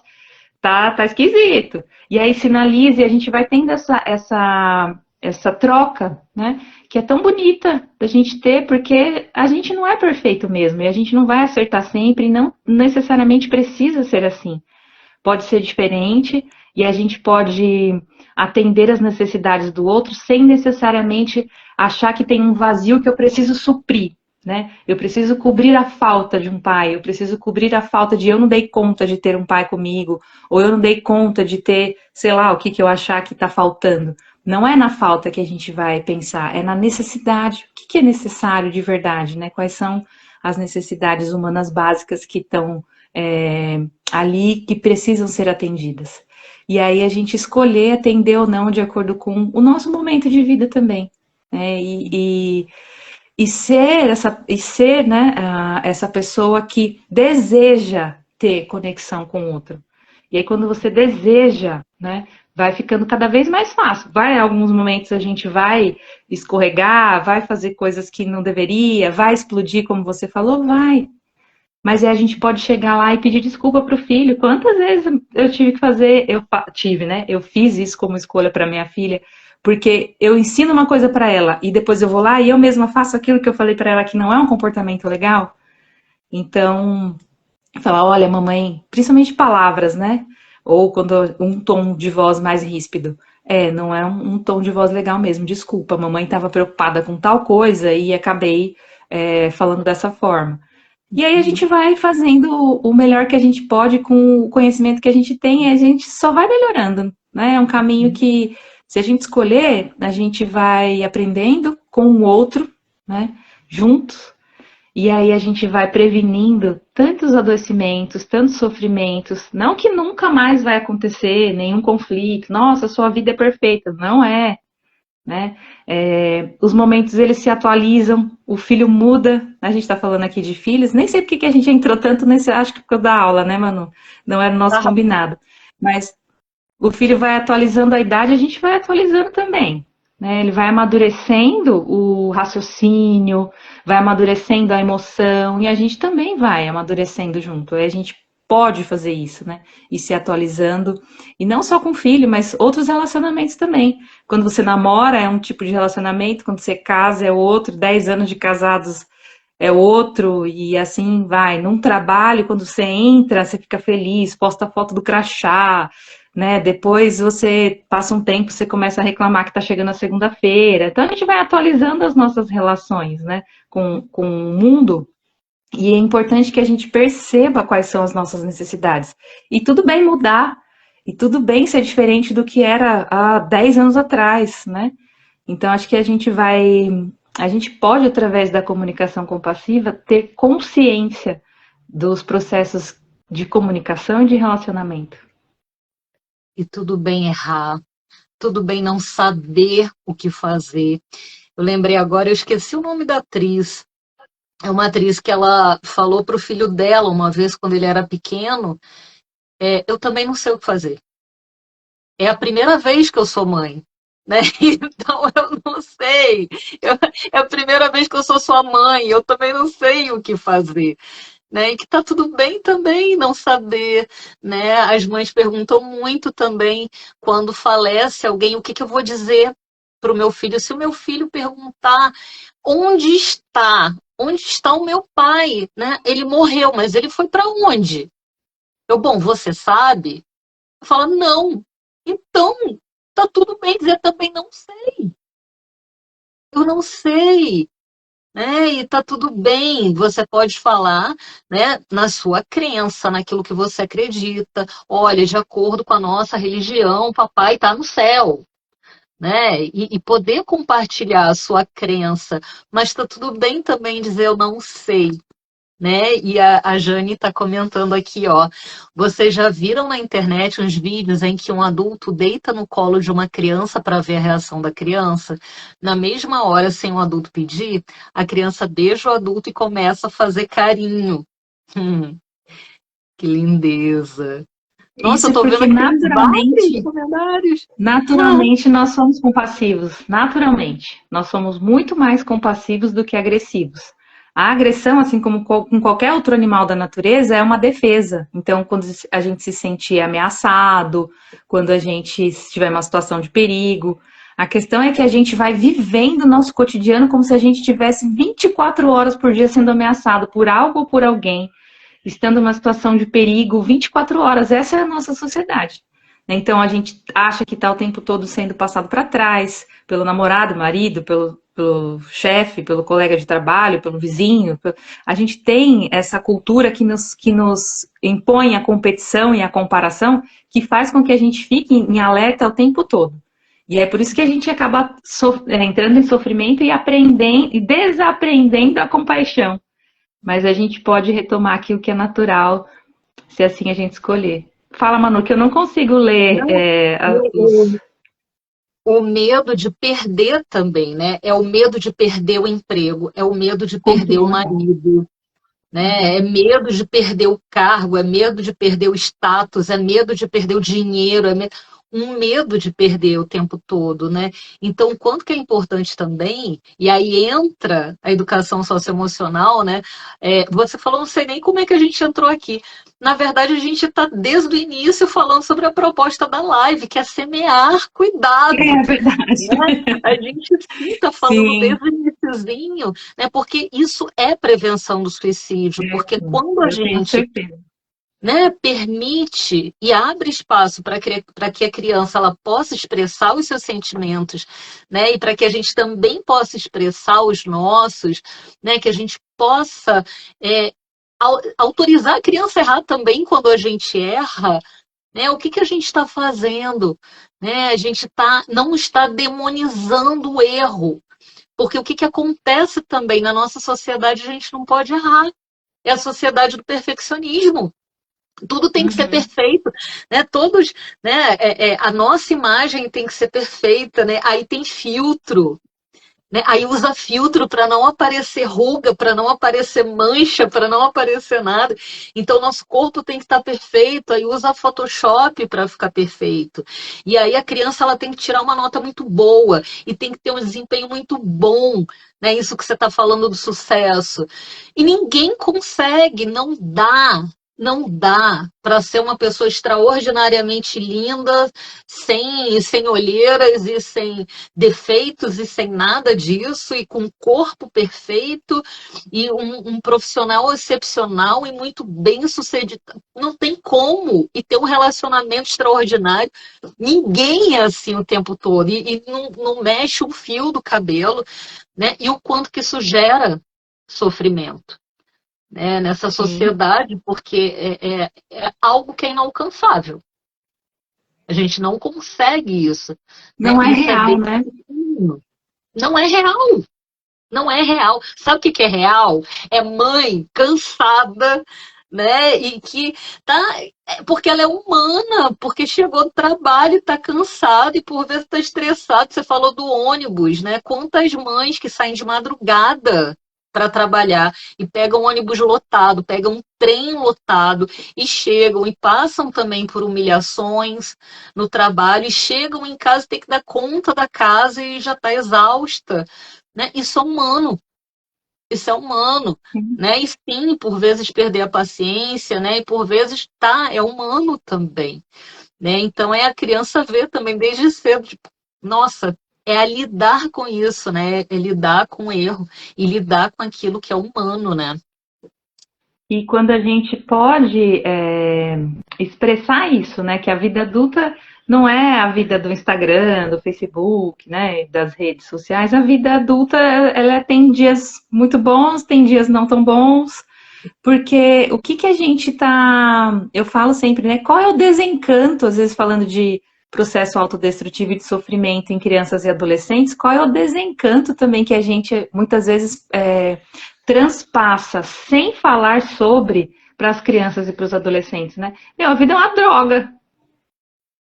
tá esquisito. E aí sinaliza e a gente vai tendo essa troca, né? Que é tão bonita da gente ter, porque a gente não é perfeito mesmo, e a gente não vai acertar sempre, e não necessariamente precisa ser assim. Pode ser diferente e a gente pode atender as necessidades do outro sem necessariamente achar que tem um vazio que eu preciso suprir, né? Eu preciso cobrir a falta de um pai, eu preciso cobrir a falta de eu não dei conta de ter um pai comigo, ou eu não dei conta de ter, sei lá, o que eu achar que está faltando. Não é na falta que a gente vai pensar, é na necessidade. O que é necessário de verdade, né? Quais são as necessidades humanas básicas que estão ali, que precisam ser atendidas. E aí a gente escolher atender ou não de acordo com o nosso momento de vida também. Né? E ser né, essa pessoa que deseja ter conexão com o outro. E aí quando você deseja, né, vai ficando cada vez mais fácil. Vai, em alguns momentos a gente vai escorregar, vai fazer coisas que não deveria, vai explodir, como você falou, vai. Mas aí a gente pode chegar lá e pedir desculpa para o filho. Quantas vezes eu tive que fazer, né? Eu fiz isso como escolha para minha filha, porque eu ensino uma coisa para ela e depois eu vou lá e eu mesma faço aquilo que eu falei para ela que não é um comportamento legal. Então, falar, olha, mamãe, principalmente palavras, né? Ou quando um tom de voz mais ríspido. Não é um tom de voz legal mesmo. Desculpa, mamãe estava preocupada com tal coisa e acabei falando dessa forma. E aí a gente vai fazendo o melhor que a gente pode com o conhecimento que a gente tem e a gente só vai melhorando, né? É um caminho que Se a gente escolher, a gente vai aprendendo com o outro, né, juntos, e aí a gente vai prevenindo tantos adoecimentos, tantos sofrimentos. Não que nunca mais vai acontecer nenhum conflito. Nossa, sua vida é perfeita. Não é, né? Os momentos eles se atualizam, o filho muda. A gente está falando aqui de filhos. Nem sei porque que a gente entrou tanto nesse, acho que por causa da aula, né, Manu? Não era o nosso combinado. Mas o filho vai atualizando a idade, a gente vai atualizando também. Né? Ele vai amadurecendo o raciocínio, vai amadurecendo a emoção, e a gente também vai amadurecendo junto. Aí a gente pode fazer isso, né? E se atualizando. E não só com o filho, mas outros relacionamentos também. Quando você namora é um tipo de relacionamento, quando você casa é outro, 10 anos de casados é outro, e assim vai. Num trabalho, quando você entra, você fica feliz, posta a foto do crachá, né? Depois você passa um tempo, você começa a reclamar que está chegando a segunda-feira. Então a gente vai atualizando as nossas relações, né? Com o mundo. E é importante que a gente perceba quais são as nossas necessidades. E tudo bem mudar, e tudo bem ser diferente do que era há 10 anos atrás, né? Então, acho que a gente pode, através da comunicação compassiva, ter consciência dos processos de comunicação e de relacionamento. E tudo bem errar, tudo bem não saber o que fazer. Eu lembrei agora, eu esqueci o nome da atriz. É uma atriz que ela falou para o filho dela uma vez, quando ele era pequeno, eu também não sei o que fazer. É a primeira vez que eu sou mãe. Né? Então eu não sei. É a primeira vez que eu sou sua mãe, eu também não sei o que fazer. Né? E que tá tudo bem também não saber, né? As mães perguntam muito também quando falece alguém, o que que eu vou dizer para o meu filho? Se o meu filho perguntar onde está? Onde está o meu pai? Né? Ele morreu, mas ele foi para onde? Bom, você sabe? Fala, não. Então, tá tudo bem dizer também não sei. Eu não sei. Né? E tá tudo bem, você pode falar, né, na sua crença, naquilo que você acredita. Olha, de acordo com a nossa religião, papai está no céu. Né? E poder compartilhar a sua crença, mas está tudo bem também dizer eu não sei. Né? E a Jane está comentando aqui, ó. Vocês já viram na internet uns vídeos em que um adulto deita no colo de uma criança para ver a reação da criança? Na mesma hora, sem o adulto pedir, a criança beija o adulto e começa a fazer carinho. Que lindeza. Nossa, eu Isso tô vendo porque aqui vários comentários. naturalmente nós somos compassivos. Naturalmente. Nós somos muito mais compassivos do que agressivos. A agressão, assim como com qualquer outro animal da natureza, é uma defesa. Então, quando a gente se sentir ameaçado, quando a gente estiver em uma situação de perigo, a questão é que a gente vai vivendo o nosso cotidiano como se a gente tivesse 24 horas por dia sendo ameaçado por algo ou por alguém, estando numa situação de perigo 24 horas. Essa é a nossa sociedade. Então, a gente acha que está o tempo todo sendo passado para trás, pelo namorado, marido, pelo chefe, pelo colega de trabalho, pelo vizinho. A gente tem essa cultura que nos impõe a competição e a comparação, que faz com que a gente fique em alerta o tempo todo. E é por isso que a gente acaba entrando em sofrimento e aprendendo e desaprendendo a compaixão. Mas a gente pode retomar aquilo que é natural, se assim a gente escolher. Fala, Manu, que eu não consigo ler. O medo de perder também, né? É o medo de perder o emprego, é o medo de perder o marido, né? É medo de perder o cargo, é medo de perder o status, é medo de perder o dinheiro, um medo de perder o tempo todo, né? Então, quanto que é importante também, e aí entra a educação socioemocional, né? Você falou, não sei nem como é que a gente entrou aqui. Na verdade, a gente está desde o início falando sobre a proposta da live, que é semear cuidado. É verdade. Né? A gente está falando desde o iniciozinho, né? Porque isso é prevenção do suicídio, porque quando a gente né, permite e abre espaço para que a criança ela possa expressar os seus sentimentos, né, e para que a gente também possa expressar os nossos, né, que a gente possa autorizar a criança a errar também quando a gente erra, né? O que que a gente está fazendo? Né? A gente não está demonizando o erro, porque o que que acontece também na nossa sociedade, a gente não pode errar. É a sociedade do perfeccionismo. Tudo tem que ser Uhum. perfeito, né? Todos, né? A nossa imagem tem que ser perfeita, né? Aí tem filtro, né? Aí usa filtro para não aparecer ruga, para não aparecer mancha, para não aparecer nada. Então, nosso corpo tem que estar perfeito, aí usa Photoshop para ficar perfeito. E aí a criança ela tem que tirar uma nota muito boa e tem que ter um desempenho muito bom. Né? Isso que você está falando do sucesso. E ninguém consegue, não dá. Não dá para ser uma pessoa extraordinariamente linda, sem olheiras e sem defeitos e sem nada disso, e com um corpo perfeito, e um profissional excepcional e muito bem sucedido. Não tem como. E ter um relacionamento extraordinário. Ninguém é assim o tempo todo. E não mexe um fio do cabelo, né? E o quanto que isso gera sofrimento. Né, nessa Sim. sociedade, porque é algo que é inalcançável. A gente não consegue isso. Né? Não é Isso é real, bem. né? Não é real. Não é real. Sabe o que é real? É mãe cansada, né? E que tá. Porque ela é humana, porque chegou do trabalho e tá cansada e por vezes tá estressado. Você falou do ônibus, né? Quantas mães que saem de madrugada para trabalhar e pegam um ônibus lotado, pegam um trem lotado e chegam e passam também por humilhações no trabalho e chegam em casa e tem que dar conta da casa e já está exausta. Né? Isso é humano, né? E sim, por vezes perder a paciência, né? E por vezes é humano também, né? Então é a criança ver também desde cedo, tipo, nossa, é a lidar com isso, né? É lidar com o erro e lidar com aquilo que é humano, né? E quando a gente pode expressar isso, né? Que a vida adulta não é a vida do Instagram, do Facebook, né? Das redes sociais. A vida adulta, ela tem dias muito bons, tem dias não tão bons. Porque o que a gente tá. Eu falo sempre, né? Qual é o desencanto, às vezes falando de processo autodestrutivo e de sofrimento em crianças e adolescentes, qual é o desencanto também que a gente muitas vezes transpassa sem falar sobre para as crianças e para os adolescentes, né? Meu, a vida é uma droga.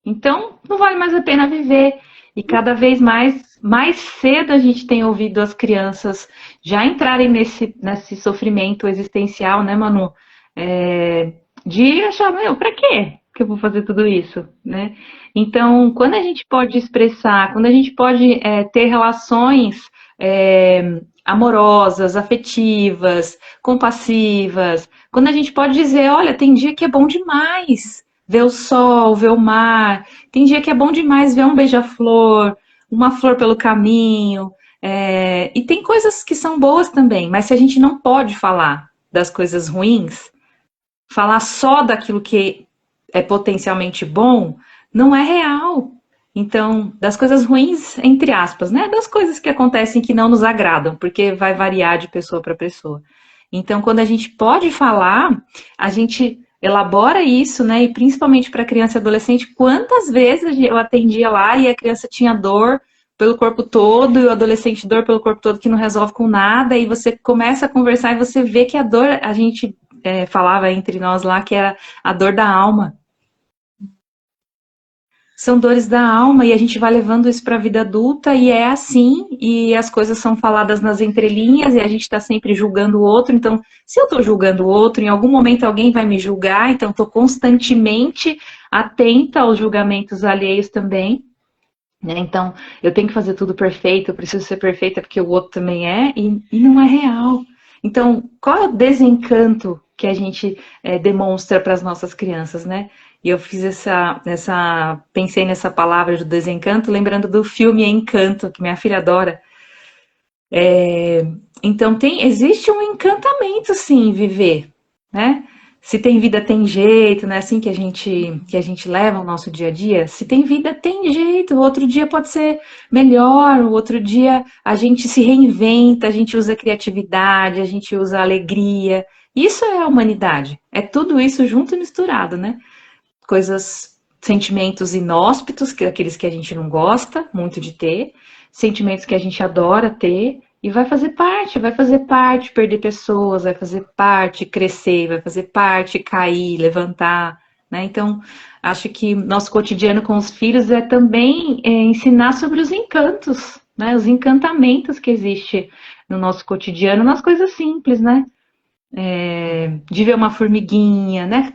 Então, não vale mais a pena viver. E cada vez mais cedo a gente tem ouvido as crianças já entrarem nesse sofrimento existencial, né, Manu? De achar, meu, pra quê que eu vou fazer tudo isso, né? Então, quando a gente pode expressar, quando a gente pode ter relações amorosas, afetivas, compassivas, quando a gente pode dizer, olha, tem dia que é bom demais ver o sol, ver o mar, tem dia que é bom demais ver um beija-flor, uma flor pelo caminho, e tem coisas que são boas também, mas se a gente não pode falar das coisas ruins, falar só daquilo que é potencialmente bom, não é real. Então, das coisas ruins, entre aspas, né? Das coisas que acontecem que não nos agradam, porque vai variar de pessoa para pessoa. Então, quando a gente pode falar, a gente elabora isso, né? E principalmente para criança e adolescente, quantas vezes eu atendia lá e a criança tinha dor pelo corpo todo e o adolescente dor pelo corpo todo que não resolve com nada, e você começa a conversar e você vê que a dor, a gente falava entre nós lá que era a dor da alma. São dores da alma e a gente vai levando isso para a vida adulta e é assim, e as coisas são faladas nas entrelinhas e a gente está sempre julgando o outro. Então, se eu estou julgando o outro, em algum momento alguém vai me julgar, então estou constantemente atenta aos julgamentos alheios também. Né? Então, eu tenho que fazer tudo perfeito, eu preciso ser perfeita porque o outro também é, e não é real. Então, qual é o desencanto que a gente demonstra para as nossas crianças, né? E eu fiz pensei nessa palavra do desencanto, lembrando do filme Encanto, que minha filha adora. Então, existe um encantamento, sim, em viver, né? Se tem vida, tem jeito, né? Assim que a gente leva o nosso dia a dia. Se tem vida, tem jeito. O outro dia pode ser melhor. O outro dia a gente se reinventa, a gente usa criatividade, a gente usa alegria. Isso é a humanidade. É tudo isso junto e misturado, né? coisas, sentimentos inóspitos, que aqueles que a gente não gosta muito de ter, sentimentos que a gente adora ter, e vai fazer parte perder pessoas, vai fazer parte crescer, vai fazer parte cair, levantar, né? Então, acho que nosso cotidiano com os filhos é também ensinar sobre os encantos, né? Os encantamentos que existe no nosso cotidiano, nas coisas simples, né? De ver uma formiguinha, né?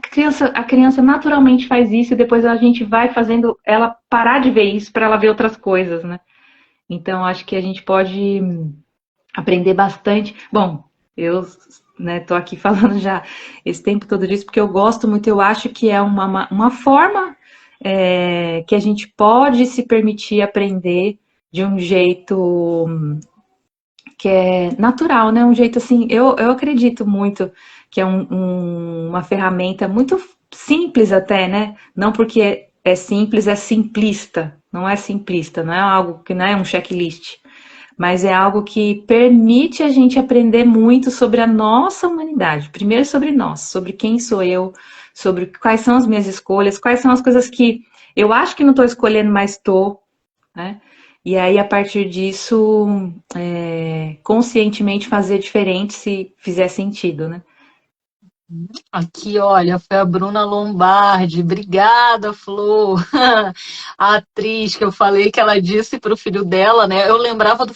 A criança naturalmente faz isso e depois a gente vai fazendo ela parar de ver isso para ela ver outras coisas, né? Então, acho que a gente pode aprender bastante. Bom, eu tô aqui falando já esse tempo todo disso porque eu gosto muito, eu acho que é uma forma que a gente pode se permitir aprender de um jeito que é natural, né? Um jeito assim, eu acredito muito que é uma ferramenta muito simples até, né? Não porque é simples, é simplista. Não é simplista, não é algo que não é um checklist. Mas é algo que permite a gente aprender muito sobre a nossa humanidade. Primeiro sobre nós, sobre quem sou eu, sobre quais são as minhas escolhas, quais são as coisas que eu acho que não estou escolhendo, mas estou, né? E aí, a partir disso, conscientemente fazer diferente se fizer sentido, né? Aqui, olha, foi a Bruna Lombardi. Obrigada, Flor. A atriz que eu falei que ela disse para o filho dela, né? Eu lembrava do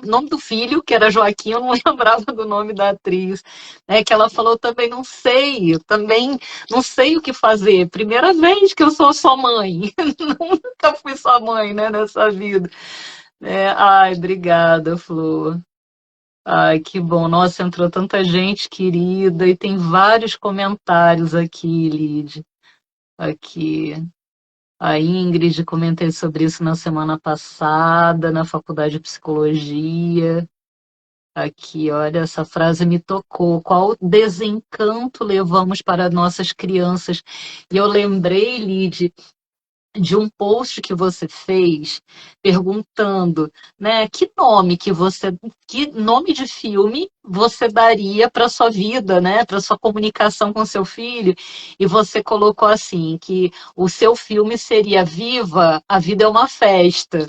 nome do filho, que era Joaquim, eu não lembrava do nome da atriz, né? Que ela falou também, não sei, também não sei o que fazer. Primeira vez que eu sou sua mãe. Nunca fui sua mãe, né, nessa vida. Ai, obrigada, Flor. Ai, que bom. Nossa, entrou tanta gente querida e tem vários comentários aqui, Lid. Aqui. A Ingrid, comentei sobre isso na semana passada, na faculdade de psicologia. Aqui, olha, essa frase me tocou. Qual desencanto levamos para nossas crianças? E eu lembrei, Lid, de um post que você fez perguntando, né, que nome de filme você daria para sua vida, né, para sua comunicação com seu filho? E você colocou assim que o seu filme seria Viva, a vida é uma festa.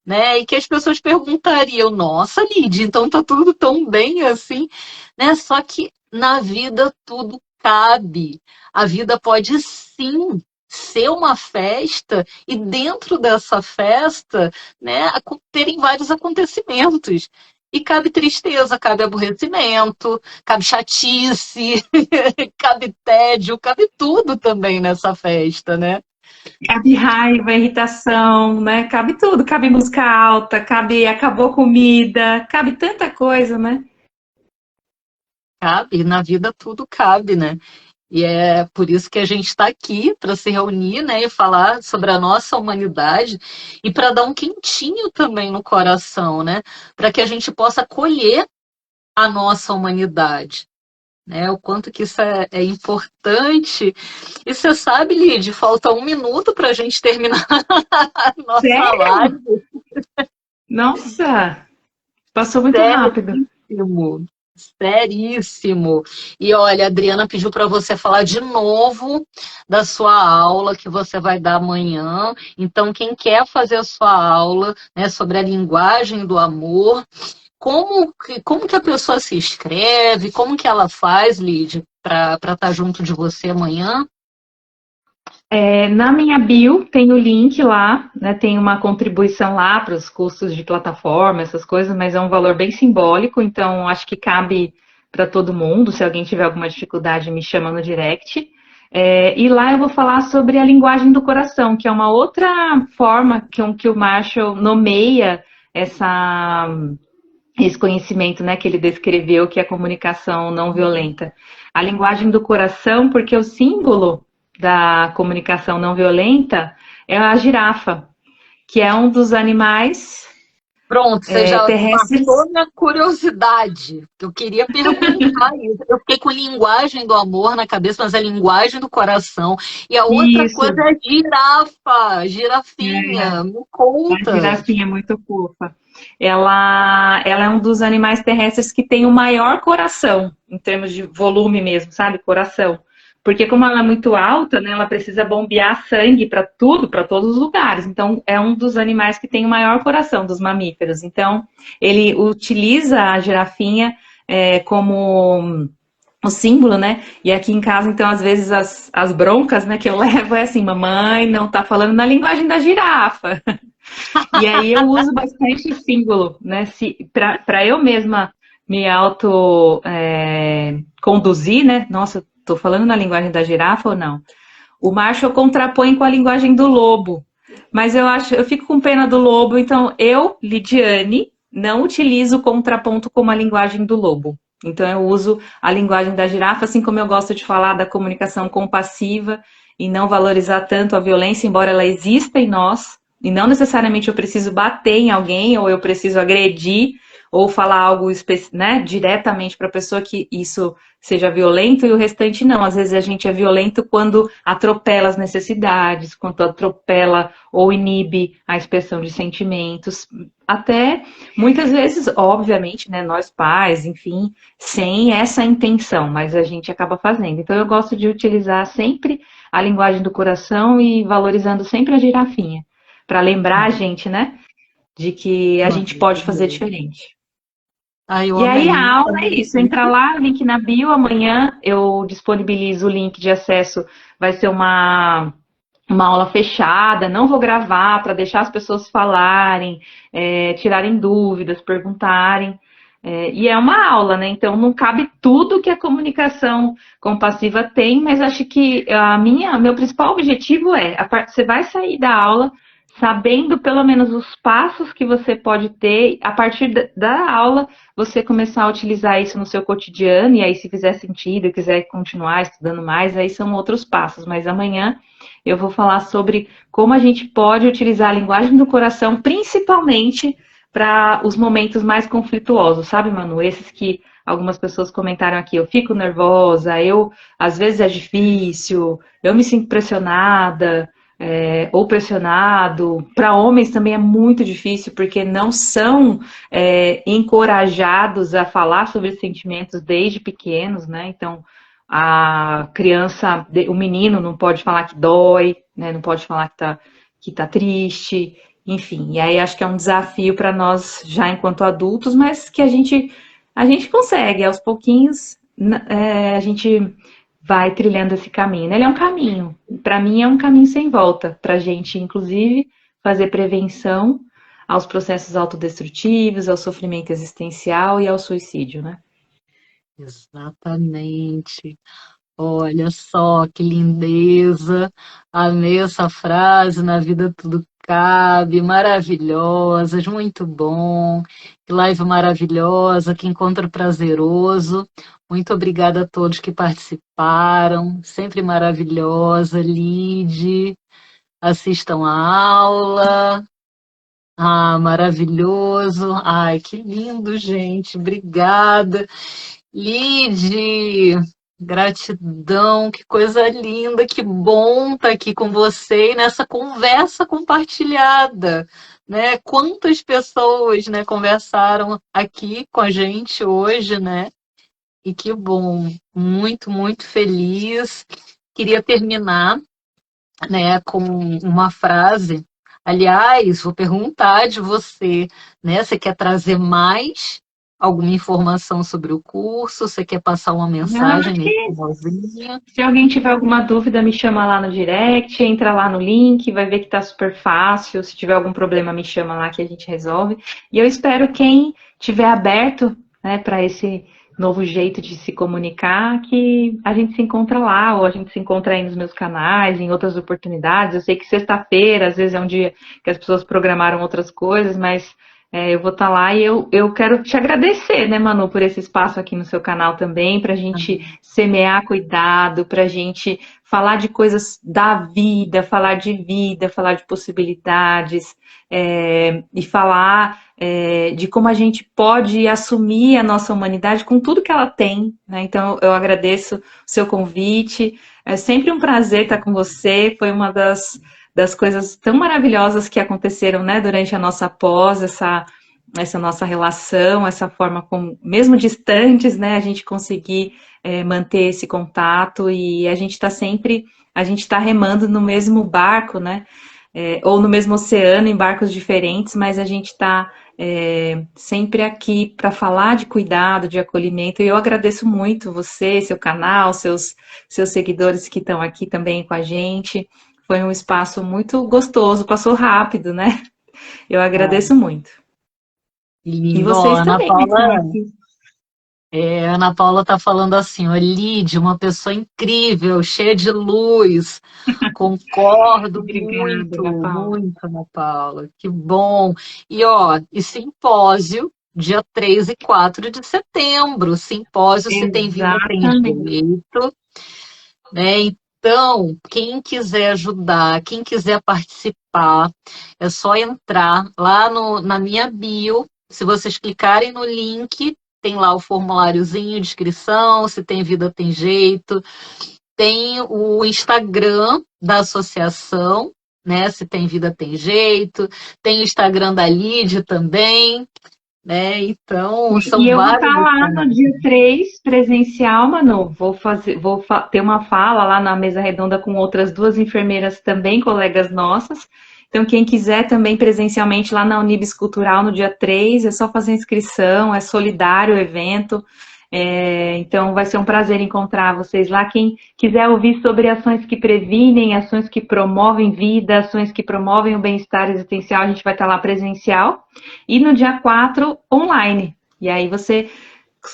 Né? E que as pessoas perguntariam, nossa, Lídia, então tá tudo tão bem assim, né? Só que na vida tudo cabe. A vida pode sim ser uma festa e dentro dessa festa, né, terem vários acontecimentos. E cabe tristeza, cabe aborrecimento, cabe chatice, cabe tédio, cabe tudo também nessa festa, né? Cabe raiva, irritação, né? Cabe tudo, cabe música alta, cabe acabou comida, cabe tanta coisa, né? Cabe, na vida tudo cabe, né? E é por isso que a gente está aqui, para se reunir, né, e falar sobre a nossa humanidade e para dar um quentinho também no coração, né, para que a gente possa acolher a nossa humanidade, né, o quanto que isso é importante. E você sabe, Lid, falta 1 minuto para a gente terminar a nossa Sério? live. Nossa, passou muito rápido. Seríssimo, seríssimo. E olha, a Adriana pediu para você falar de novo da sua aula que você vai dar amanhã. Então, quem quer fazer a sua aula, né, sobre a linguagem do amor, como que a pessoa se inscreve, como que ela faz, Lid, para estar junto de você amanhã? Na minha bio tem o link lá, né? Tem uma contribuição lá para os custos de plataforma, essas coisas, mas é um valor bem simbólico, então acho que cabe para todo mundo. Se alguém tiver alguma dificuldade, me chama no direct. E lá eu vou falar sobre a linguagem do coração, que é uma outra forma que o Marshall nomeia esse conhecimento, né, que ele descreveu, que é a comunicação não violenta. A linguagem do coração, porque o símbolo da comunicação não violenta é a girafa, que é um dos animais Pronto, você já terrestres. matou minha curiosidade. Eu queria perguntar isso. Eu fiquei com linguagem do amor na cabeça, mas é linguagem do coração. E a outra Isso, coisa é girafa, girafinha. Me a conta. girafinha é muito fofa. Ela é um dos animais terrestres que tem o maior coração, em termos de volume mesmo, sabe? Coração. porque como ela é muito alta, né, ela precisa bombear sangue para tudo, para todos os lugares. Então, é um dos animais que tem o maior coração dos mamíferos. Então, ele utiliza a girafinha como o símbolo, né? E aqui em casa, então, às vezes as broncas, né, que eu levo é assim, mamãe não tá falando na linguagem da girafa. E aí eu uso bastante símbolo, né? Para eu mesma me auto conduzir, né? Nossa, tô falando na linguagem da girafa ou não? O Marshall contrapõe com a linguagem do lobo. Mas eu fico com pena do lobo, então eu, Lidiane, não utilizo o contraponto como a linguagem do lobo. Então eu uso a linguagem da girafa, assim como eu gosto de falar da comunicação compassiva e não valorizar tanto a violência, embora ela exista em nós, e não necessariamente eu preciso bater em alguém, ou eu preciso agredir, ou falar algo né, diretamente para a pessoa que isso seja violento, e o restante não. Às vezes a gente é violento quando atropela as necessidades, quando atropela ou inibe a expressão de sentimentos. Até, muitas vezes, obviamente, né, nós pais, enfim, sem essa intenção, mas a gente acaba fazendo. Então eu gosto de utilizar sempre a linguagem do coração e valorizando sempre a girafinha, para lembrar a gente, né, de que a gente pode fazer diferente. Ai, eu E aí amei. a aula é isso, entra lá, link na bio, amanhã eu disponibilizo o link de acesso, vai ser uma aula fechada, não vou gravar para deixar as pessoas falarem, tirarem dúvidas, perguntarem. E é uma aula, né? Então não cabe tudo que a comunicação compassiva tem, mas acho que meu principal objetivo você vai sair da aula sabendo pelo menos os passos que você pode ter, a partir da aula, você começar a utilizar isso no seu cotidiano, e aí se fizer sentido e quiser continuar estudando mais, aí são outros passos. Mas amanhã eu vou falar sobre como a gente pode utilizar a linguagem do coração, principalmente para os momentos mais conflituosos, sabe, Manu? Esses que algumas pessoas comentaram aqui, eu fico nervosa, às vezes é difícil, eu me sinto pressionada, ou pressionado. Para homens também é muito difícil, porque não são encorajados a falar sobre sentimentos desde pequenos, né? Então, a criança, o menino não pode falar que dói, né? Não pode falar que tá triste, enfim. E aí acho que é um desafio para nós já enquanto adultos, mas que a gente consegue, aos pouquinhos, a gente vai trilhando esse caminho. Ele é um caminho, para mim é um caminho sem volta, para a gente, inclusive, fazer prevenção aos processos autodestrutivos, ao sofrimento existencial e ao suicídio, né? Exatamente. Olha só que lindeza. Amei essa frase, na vida tudo cabe, maravilhosas, muito bom. Que live maravilhosa, que encontro prazeroso. Muito obrigada a todos que participaram, sempre maravilhosa. Lide, assistam a aula. Ah, maravilhoso. Ai, que lindo, gente. Obrigada. Lide, gratidão, que coisa linda, que bom estar aqui com você e nessa conversa compartilhada, né? Quantas pessoas, né, conversaram aqui com a gente hoje, né? E que bom, muito, muito feliz. Queria terminar, né, com uma frase. Aliás, vou perguntar de você, né? Você quer trazer mais alguma informação sobre o curso? Você quer passar uma Não, mensagem acho nesse que finalzinho? se alguém tiver alguma dúvida, me chama lá no direct, entra lá no link, vai ver que tá super fácil. Se tiver algum problema, me chama lá que a gente resolve. E eu espero quem tiver aberto, né, para esse novo jeito de se comunicar, que a gente se encontra lá, ou a gente se encontra aí nos meus canais, em outras oportunidades. Eu sei que sexta-feira, às vezes, é um dia que as pessoas programaram outras coisas, mas eu vou estar lá e eu quero te agradecer, né, Manu, por esse espaço aqui no seu canal também, para a gente semear cuidado, para a gente falar de coisas da vida, falar de possibilidades, e falar de como a gente pode assumir a nossa humanidade com tudo que ela tem, né? Então eu agradeço o seu convite, é sempre um prazer estar com você, foi uma das coisas tão maravilhosas que aconteceram, né, durante a nossa pós, essa nossa relação, essa forma como, mesmo distantes, né, a gente conseguir manter esse contato e a gente está remando no mesmo barco, né, ou no mesmo oceano, em barcos diferentes, mas a gente está sempre aqui para falar de cuidado, de acolhimento, e eu agradeço muito você, seu canal, seus seguidores que estão aqui também com a gente. Foi um espaço muito gostoso, passou rápido, né? Eu Ah, agradeço muito. que E lindo. Ó, vocês Ana também que estão Paula, aqui. Ana Paula tá falando assim, ó, Lide, uma pessoa incrível, cheia de luz. Concordo Obrigada, muito, Ana Paula. muito, Ana Paula. Que bom. E ó, e simpósio, dia 3 e 4 de setembro. Simpósio Se Tem Vida, Tem Exatamente. Jeito, né? Então, quem quiser ajudar, quem quiser participar, é só entrar lá na minha bio. Se vocês clicarem no link, tem lá o formuláriozinho de inscrição, se tem vida, tem jeito. Tem o Instagram da associação, né? Se tem vida, tem jeito. Tem o Instagram da Lide também, né? Então, E são eu vou vários estar lá no espaços. dia 3 presencial, Manu. Ter uma fala lá na mesa redonda com outras duas enfermeiras também, colegas nossas. Então, quem quiser também presencialmente lá na Unibis Cultural no dia 3, é só fazer inscrição, é solidário o evento. Então, vai ser um prazer encontrar vocês lá. Quem quiser ouvir sobre ações que previnem, ações que promovem vida, ações que promovem o bem-estar existencial, a gente vai estar lá presencial. E no dia 4 online. E aí você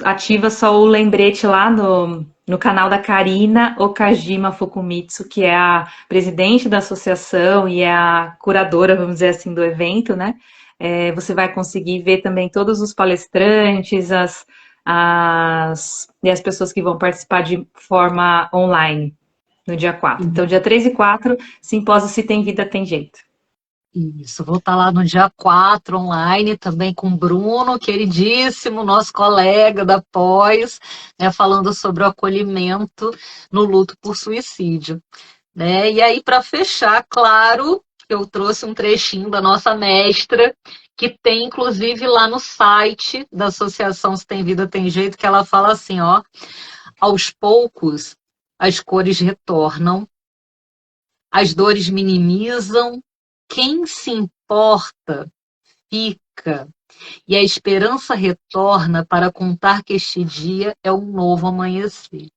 ativa só o lembrete lá no canal da Karina Okajima Fukumitsu, que é a presidente da associação e é a curadora, vamos dizer assim, do evento, né? Você vai conseguir ver também todos os palestrantes, e as pessoas que vão participar de forma online no dia 4. Então, dia 3 e 4, simpósio Se Tem Vida, Tem Jeito. Isso, vou estar lá no dia 4 online, também com o Bruno, queridíssimo, nosso colega da pós, né, falando sobre o acolhimento no luto por suicídio. Né? E aí, para fechar, claro, eu trouxe um trechinho da nossa mestra, que tem inclusive lá no site da Associação Se Tem Vida Tem Jeito, que ela fala assim, ó, aos poucos as cores retornam, as dores minimizam, quem se importa fica, e a esperança retorna para contar que este dia é um novo amanhecer.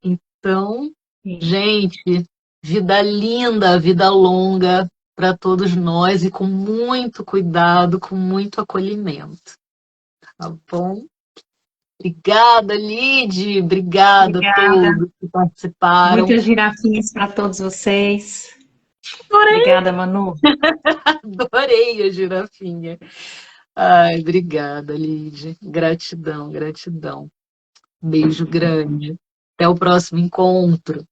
Então, gente, vida linda, vida longa para todos nós e com muito cuidado, com muito acolhimento. Tá bom? Obrigada, Lide. Obrigada a Obrigada. todos que participaram. Muitas girafinhas para todos vocês. Adorei, Obrigada, Manu. adorei a girafinha. Ai, obrigada, Lide. Gratidão, gratidão. Beijo grande. Até o próximo encontro.